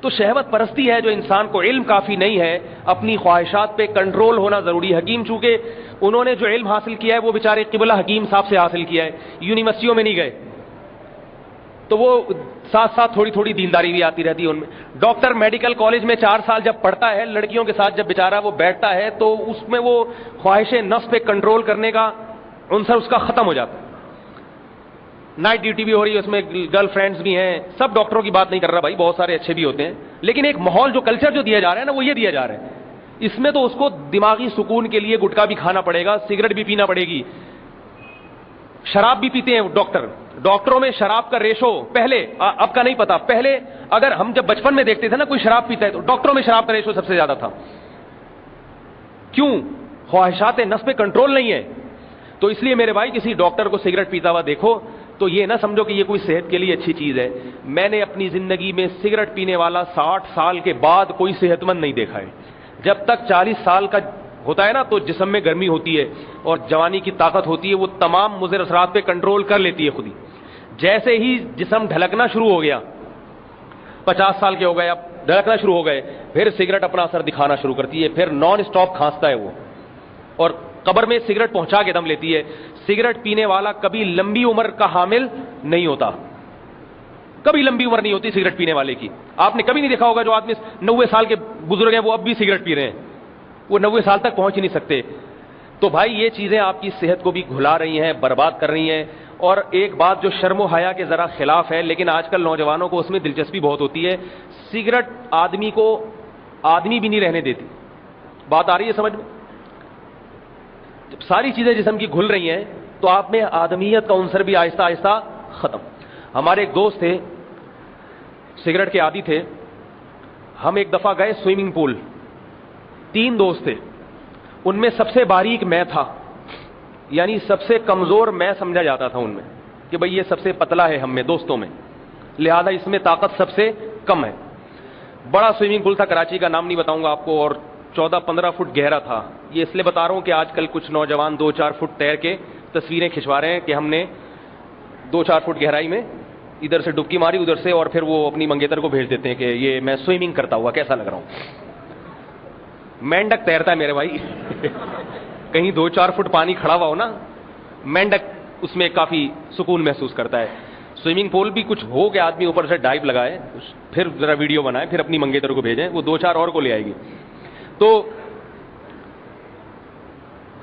تو شہوت پرستی ہے جو انسان کو علم کافی نہیں ہے, اپنی خواہشات پہ کنٹرول ہونا ضروری. حکیم چونکہ انہوں نے جو علم حاصل کیا ہے وہ بیچارے قبلہ حکیم صاحب سے حاصل کیا ہے, یونیورسٹیوں میں نہیں گئے, تو وہ ساتھ ساتھ تھوڑی تھوڑی دینداری بھی آتی رہتی ہے ان میں. ڈاکٹر میڈیکل کالج میں 4 سال جب پڑھتا ہے, لڑکیوں کے ساتھ جب بیچارہ وہ بیٹھتا ہے تو اس میں وہ خواہش نفس پہ کنٹرول کرنے کا عنصر اس کا ختم ہو جاتا ہے. نائٹ ڈیوٹی بھی ہو رہی ہے, اس میں گرل فرینڈز بھی ہیں. سب ڈاکٹروں کی بات نہیں کر رہا بھائی, بہت سارے اچھے بھی ہوتے ہیں, لیکن ایک ماحول جو کلچر جو دیا جا رہا ہے نا وہ یہ دیا جا رہا ہے. اس میں تو اس کو دماغی سکون کے لیے گٹکا بھی کھانا پڑے گا, سگریٹ بھی پینا پڑے گی, شراب بھی پیتے ہیں ڈاکٹر. ڈاکٹروں میں شراب کا ریشو پہلے, اب کا نہیں پتا, پہلے اگر ہم جب بچپن میں دیکھتے تھے نا کوئی شراب پیتا ہے تو ڈاکٹروں میں شراب کا ریشو سب سے زیادہ تھا. کیوں؟ خواہشات نفس پہ کنٹرول نہیں ہے. تو اس لیے میرے بھائی کسی ڈاکٹر کو سگریٹ پیتا ہوا دیکھو تو یہ نہ سمجھو کہ یہ کوئی صحت کے لیے اچھی چیز ہے. میں نے اپنی زندگی میں سگریٹ پینے والا 60 سال کے بعد کوئی صحت مند نہیں دیکھا ہے. جب تک 40 سال کا ہوتا ہے نا تو جسم میں گرمی ہوتی ہے اور جوانی کی طاقت ہوتی ہے, وہ تمام مضر اثرات پہ کنٹرول کر لیتی ہے خود ہی. جیسے ہی جسم ڈھلکنا شروع ہو گیا, 50 سال کے ہو گئے, اب ڈھلکنا شروع ہو گئے, پھر سگریٹ اپنا اثر دکھانا شروع کرتی ہے, پھر نان اسٹاپ کھانستا ہے وہ, اور قبر میں سگریٹ پہنچا کے دم لیتی ہے. سگریٹ پینے والا کبھی لمبی عمر کا حامل نہیں ہوتا, کبھی لمبی عمر نہیں ہوتی سگریٹ پینے والے کی. آپ نے کبھی نہیں دیکھا ہوگا جو آدمی 90 سال کے بزرگ ہیں وہ اب بھی سگریٹ پی رہے ہیں, وہ 90 سال تک پہنچ ہی نہیں سکتے. تو بھائی یہ چیزیں آپ کی صحت کو بھی گھلا رہی ہیں, برباد کر رہی ہیں. اور ایک بات جو شرم و حیا کے ذرا خلاف ہے, لیکن آج کل نوجوانوں کو اس میں دلچسپی بہت ہوتی ہے, سگریٹ آدمی کو آدمی بھی نہیں رہنے دیتی. بات آ رہی ہے سمجھ میں؟ جب ساری چیزیں جسم کی گھل رہی ہیں تو آپ میں آدمیت کا عنصر بھی آہستہ آہستہ ختم. ہمارے ایک دوست تھے سگریٹ کے عادی تھے, ہم ایک دفعہ گئے سوئمنگ پول, 3 دوست تھے, ان میں سب سے باریک میں تھا, یعنی سب سے کمزور میں سمجھا جاتا تھا ان میں کہ بھئی یہ سب سے پتلا ہے ہم میں دوستوں میں, لہذا اس میں طاقت سب سے کم ہے. بڑا سوئمنگ پول تھا, کراچی کا نام نہیں بتاؤں گا آپ کو, اور 14-15 فٹ گہرا تھا. یہ اس لیے بتا رہا ہوں کہ آج کل کچھ نوجوان 2-4 فٹ تیر کے تصویریں کھنچوا رہے ہیں کہ ہم نے 2-4 فٹ گہرائی میں ادھر سے ڈبکی ماری ادھر سے, اور پھر وہ اپنی منگیتر کو بھیج دیتے ہیں کہ یہ میں سوئمنگ کرتا ہوا کیسا لگ رہا ہوں. مینڈک تیرتا ہے میرے بھائی کہیں 2-4 فٹ پانی کھڑا ہوا ہو نا, مینڈک اس میں کافی سکون محسوس کرتا ہے. سوئمنگ پول بھی کچھ ہو کہ آدمی اوپر سے ڈائیو لگائے, پھر ذرا ویڈیو بنائے, پھر اپنی منگیتر کو بھیجیں, وہ 2-4 اور کو لے آئے گی. تو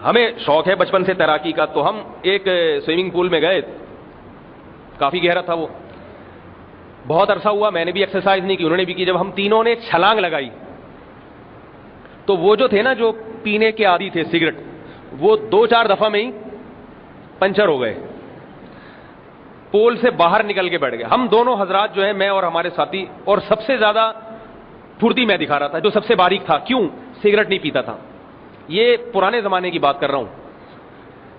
ہمیں شوق ہے بچپن سے تیراکی کا, تو ہم ایک سوئمنگ پول میں گئے, کافی گہرا تھا وہ, بہت عرصہ ہوا میں نے بھی ایکسرسائز نہیں کی, انہوں نے بھی کی. جب ہم تینوں نے چھلانگ لگائی تو وہ جو تھے نا جو پینے کے عادی تھے سگریٹ, وہ 2-4 دفعہ میں ہی پنچر ہو گئے, پول سے باہر نکل کے بیٹھ گئے. ہم دونوں حضرات جو ہیں, میں اور ہمارے ساتھی, اور سب سے زیادہ پھرتی میں دکھا رہا تھا جو سب سے باریک تھا. کیوں؟ سگریٹ نہیں پیتا تھا. یہ پرانے زمانے کی بات کر رہا ہوں.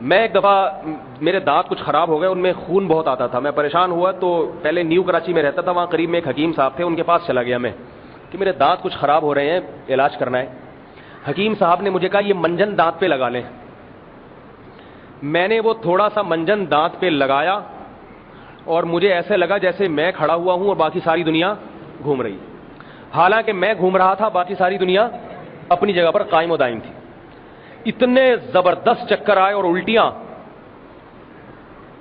میں ایک دفعہ میرے دانت کچھ خراب ہو گئے, ان میں خون بہت آتا تھا, میں پریشان ہوا تو پہلے نیو کراچی میں رہتا تھا, وہاں قریب میں ایک حکیم صاحب تھے, ان کے پاس چلا گیا میں کہ میرے دانت کچھ خراب ہو رہے ہیں, علاج کرنا ہے. حکیم صاحب نے مجھے کہا یہ منجن دانت پہ لگا لیں. میں نے وہ تھوڑا سا منجن دانت پہ لگایا اور مجھے ایسے لگا جیسے میں کھڑا ہوا ہوں اور باقی ساری دنیا گھوم رہی. حالانکہ میں گھوم رہا تھا, باقی ساری دنیا اپنی جگہ پر قائم و دائم تھی. اتنے زبردست چکر آئے اور الٹیاں,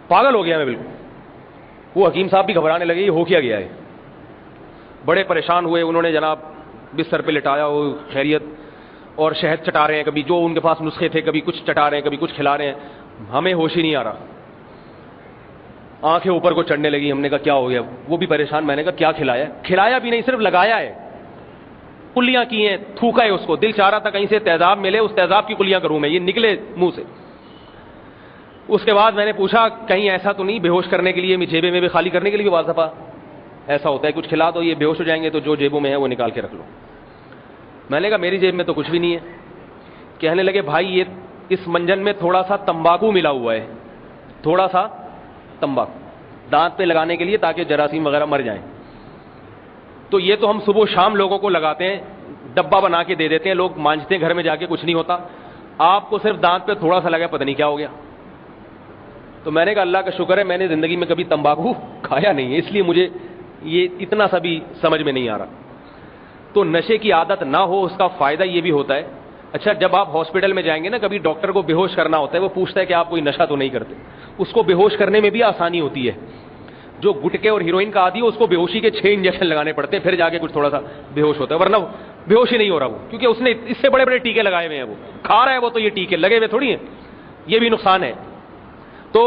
پاگل ہو گیا میں بالکل. وہ حکیم صاحب بھی گھبرانے لگے, یہ ہو کیا گیا ہے. بڑے پریشان ہوئے, انہوں نے جناب بستر پہ لٹایا, وہ خیریت, اور شہد چٹا رہے ہیں, کبھی جو ان کے پاس نسخے تھے کبھی کچھ چٹا رہے ہیں کبھی کچھ کھلا رہے ہیں. ہمیں ہوش ہی نہیں آ رہا, آنکھیں اوپر کو چڑھنے لگی. ہم نے کہا کیا ہو گیا, وہ بھی پریشان. میں نے کہا کیا کھلایا؟ کھلایا بھی نہیں, صرف لگایا ہے, کلیاں کی ہیں, تھوکا ہے اس کو. دل چاہ رہا تھا کہیں سے تیزاب ملے, اس تیزاب کی کلیاں کروں میں, یہ نکلے منہ سے. اس کے بعد میں نے پوچھا کہیں ایسا تو نہیں بے ہوش کرنے کے لیے, جیبیں میں بھی خالی کرنے کے لیے بھی بعض دفعہ ایسا ہوتا ہے, کچھ کھلا دو یہ بے ہوش ہو جائیں گے, تو جو جیبوں میں ہے وہ نکال کے رکھ لو. میں نے کہا میری جیب میں تو کچھ بھی نہیں ہے. کہنے لگے بھائی یہ اس منجن میں تھوڑا سا تمباکو ملا ہوا ہے, تھوڑا سا تمباکو دانت پہ لگانے کے لیے تاکہ جراثیم وغیرہ مر جائیں. تو یہ تو ہم صبح شام لوگوں کو لگاتے ہیں, ڈبہ بنا کے دے دیتے ہیں, لوگ مانجتے ہیں گھر میں جا کے, کچھ نہیں ہوتا. آپ کو صرف دانت پہ تھوڑا سا لگا, پتہ نہیں کیا ہو گیا. تو میں نے کہا اللہ کا شکر ہے میں نے زندگی میں کبھی تمباکو کھایا نہیں ہے, اس لیے مجھے یہ اتنا سا بھی سمجھ میں نہیں آ رہا. تو نشے کی عادت نہ ہو, اس کا فائدہ یہ بھی ہوتا ہے. اچھا جب آپ ہاسپٹل میں جائیں گے نا, کبھی ڈاکٹر کو بے ہوش کرنا ہوتا ہے, وہ پوچھتا ہے کہ آپ کوئی نشہ تو نہیں کرتے. اس کو بے ہوش کرنے میں بھی آسانی ہوتی ہے. جو گٹکے اور ہیروئن کا عادی ہے اس کو بے ہوشی کے 6 انجیکشن لگانے پڑتے ہیں, پھر جا کے کچھ تھوڑا سا بے ہوش ہوتا ہے, ورنہ بے ہوش ہی نہیں ہو رہا وہ, کیونکہ اس نے اس سے بڑے بڑے ٹیکے لگائے ہوئے ہیں. وہ کھا رہا ہے وہ, تو یہ ٹیکے لگے ہوئے تھوڑی ہیں, یہ بھی نقصان ہے. تو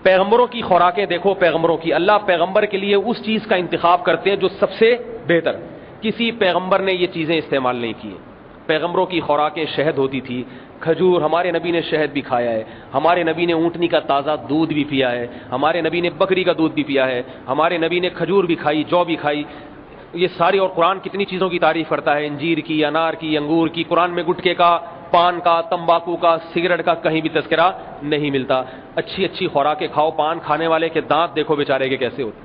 پیغمبروں کی خوراکیں دیکھو, پیغمبروں کی, اللہ پیغمبر کے لیے اس چیز کا انتخاب کرتے ہیں جو سب سے بہتر. کسی پیغمبر نے یہ چیزیں استعمال نہیں کی. پیغمبروں کی خوراکیں شہد ہوتی تھی, کھجور, ہمارے نبی نے شہد بھی کھایا ہے, ہمارے نبی نے اونٹنی کا تازہ دودھ بھی پیا ہے, ہمارے نبی نے بکری کا دودھ بھی پیا ہے, ہمارے نبی نے کھجور بھی کھائی, جو بھی کھائی. یہ ساری, اور قرآن کتنی چیزوں کی تعریف کرتا ہے, انجیر کی, انار کی, انگور کی. قرآن میں گٹکے کا, پان کا, تمباکو کا, سگریٹ کا کہیں بھی تذکرہ نہیں ملتا. اچھی اچھی خوراکیں کھاؤ. پان کھانے والے کے دانت دیکھو بیچارے کے کیسے ہوتے,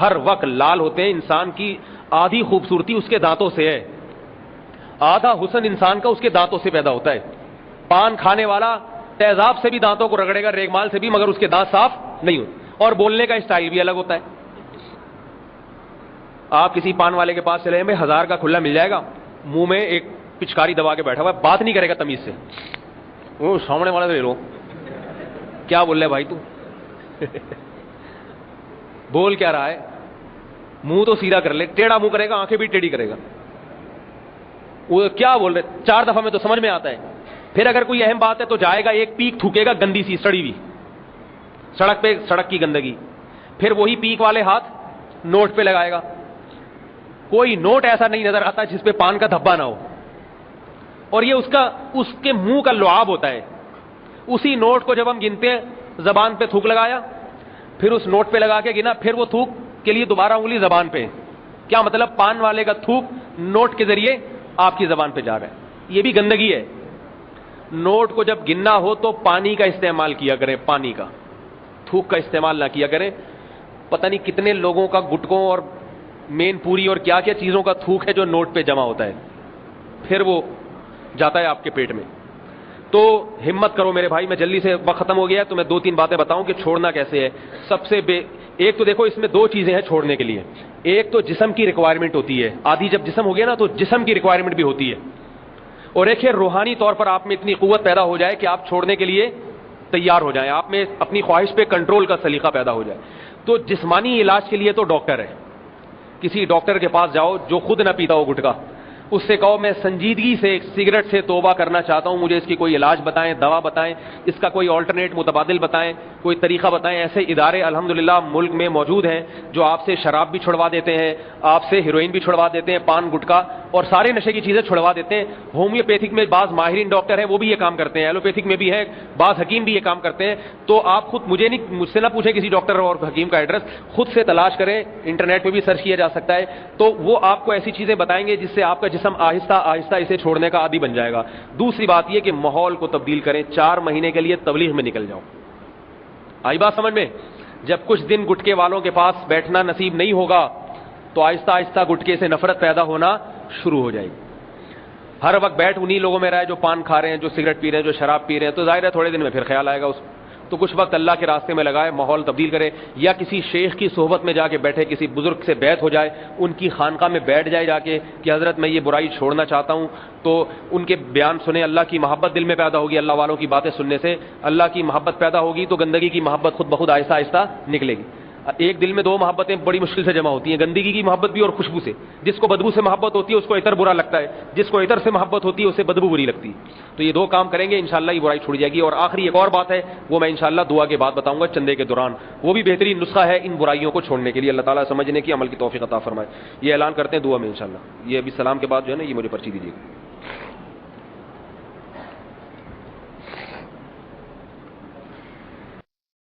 ہر وقت لال ہوتے ہیں. انسان کی آدھی خوبصورتی اس کے دانتوں سے ہے, آدھا حسن انسان کا اس کے دانتوں سے پیدا ہوتا ہے. پان کھانے والا تیزاب سے بھی دانتوں کو رگڑے گا, ریگمال سے بھی, مگر اس کے دانت صاف نہیں ہوتے. اور بولنے کا اسٹائل بھی الگ ہوتا ہے. آپ کسی پان والے کے پاس چلے, میں 1000 کا کھلا مل جائے گا, منہ میں ایک پچکاری دبا کے بیٹھا ہوا ہے, بات نہیں کرے گا تمیز سے. وہ سامنے والا لے لو, کیا بول رہے بھائی تو بول کیا رہا ہے, منہ تو سیدھا کر لے, ٹیڑھا منہ کرے گا, آنکھیں بھی ٹیڑھی کرے گا. وہ کیا بول رہے, 4 دفعہ میں تو سمجھ میں آتا ہے. پھر اگر کوئی اہم بات ہے تو جائے گا, ایک پیک تھوکے گا گندی سی سڑی ہوئی سڑک پہ, سڑک کی گندگی. پھر وہی پیک والے ہاتھ نوٹ پہ لگائے گا. کوئی نوٹ ایسا نہیں نظر آتا جس پہ پان کا دھبا نہ ہو. اور یہ اس کے منہ کا لعاب ہوتا ہے. اسی نوٹ کو جب ہم گنتے ہیں, زبان پہ تھوک لگایا, پھر اس نوٹ پہ لگا کے گنا, پھر وہ تھوک کے لیے دوبارہ انگلی زبان پہ. کیا مطلب, پان والے کا تھوک نوٹ کے ذریعے آپ کی زبان پہ جا رہا ہے. یہ بھی گندگی ہے. نوٹ کو جب گننا ہو تو پانی کا استعمال کیا کریں, پانی کا, تھوک کا استعمال نہ کیا کریں. پتہ نہیں کتنے لوگوں کا گٹکوں اور مین پوری اور کیا کیا چیزوں کا تھوک ہے جو نوٹ پہ جمع ہوتا ہے, پھر وہ جاتا ہے آپ کے پیٹ میں. تو ہمت کرو میرے بھائی, میں جلدی سے, وقت ختم ہو گیا ہے, تو میں 2-3 باتیں بتاؤں کہ چھوڑنا کیسے ہے. سب سے ایک تو دیکھو, اس میں 2 چیزیں ہیں چھوڑنے کے لیے. ایک تو جسم کی ریکوائرمنٹ ہوتی ہے, آدھی جب جسم ہو گیا نا تو جسم کی ریکوائرمنٹ بھی ہوتی ہے. اور ایک ہے روحانی طور پر آپ میں اتنی قوت پیدا ہو جائے کہ آپ چھوڑنے کے لیے تیار ہو جائیں, آپ میں اپنی خواہش پہ کنٹرول کا سلیقہ پیدا ہو جائے. تو جسمانی علاج کے لیے تو ڈاکٹر ہے. کسی ڈاکٹر کے پاس جاؤ جو خود نہ پیتا ہو گٹکا, اس سے کہو میں سنجیدگی سے سگریٹ سے توبہ کرنا چاہتا ہوں, مجھے اس کی کوئی علاج بتائیں, دوا بتائیں, اس کا کوئی آلٹرنیٹ متبادل بتائیں, کوئی طریقہ بتائیں. ایسے ادارے الحمدللہ ملک میں موجود ہیں جو آپ سے شراب بھی چھڑوا دیتے ہیں, آپ سے ہیروئن بھی چھڑوا دیتے ہیں, پان گٹکا, اور سارے نشے کی چیزیں چھڑوا دیتے ہیں. ہومیوپیتھک میں بعض ماہرین ڈاکٹر ہیں وہ بھی یہ کام کرتے ہیں, ایلوپیتھک میں بھی ہے, بعض حکیم بھی یہ کام کرتے ہیں. تو آپ خود مجھ سے نہ پوچھیں کسی ڈاکٹر اور حکیم کا ایڈریس, خود سے تلاش کریں, انٹرنیٹ پہ بھی سرچ کیا جا سکتا ہے. تو وہ آپ کو ایسی چیزیں بتائیں گے جس سے آپ کا جسم آہستہ آہستہ اسے چھوڑنے کا عادی بن جائے گا. دوسری بات یہ کہ ماحول کو تبدیل کریں, 4 مہینے کے لیے تبلیغ میں نکل جاؤ. آئی بات سمجھ میں؟ جب کچھ دن گٹکے والوں کے پاس بیٹھنا نصیب نہیں ہوگا تو آہستہ آہستہ گٹکے سے نفرت پیدا ہونا شروع ہو جائے گی. ہر وقت بیٹھ انہی لوگوں میں رہے جو پان کھا رہے ہیں, جو سگریٹ پی رہے ہیں, جو شراب پی رہے ہیں, تو ظاہر ہے تھوڑے دن میں پھر خیال آئے گا اس. تو کچھ وقت اللہ کے راستے میں لگائے, ماحول تبدیل کرے, یا کسی شیخ کی صحبت میں جا کے بیٹھے, کسی بزرگ سے بیعت ہو جائے, ان کی خانقاہ میں بیٹھ جائے جا کے کہ حضرت میں یہ برائی چھوڑنا چاہتا ہوں. تو ان کے بیان سنیں, اللہ کی محبت دل میں پیدا ہوگی. اللہ والوں کی باتیں سننے سے اللہ کی محبت پیدا ہوگی تو گندگی کی محبت خود بخود آہستہ آہستہ نکلے گی. ایک دل میں 2 محبتیں بڑی مشکل سے جمع ہوتی ہیں, گندگی کی محبت بھی اور خوشبو سے. جس کو بدبو سے محبت ہوتی ہے اس کو عطر برا لگتا ہے, جس کو عطر سے محبت ہوتی ہے اسے بدبو بری لگتی ہے. تو یہ 2 کام کریں گے انشاءاللہ یہ برائی چھوڑ جائے گی. اور آخری ایک اور بات ہے, وہ میں انشاءاللہ دعا کے بعد بتاؤں گا چندے کے دوران. وہ بھی بہترین نسخہ ہے ان برائیوں کو چھوڑنے کے لیے. اللہ تعالیٰ سمجھنے کی, عمل کی توفیق عطا فرمائے. یہ اعلان کرتے ہیں دعا میں انشاءاللہ. یہ ابھی سلام کے بعد جو ہے نا یہ مجھے پرچی دیجیے گا.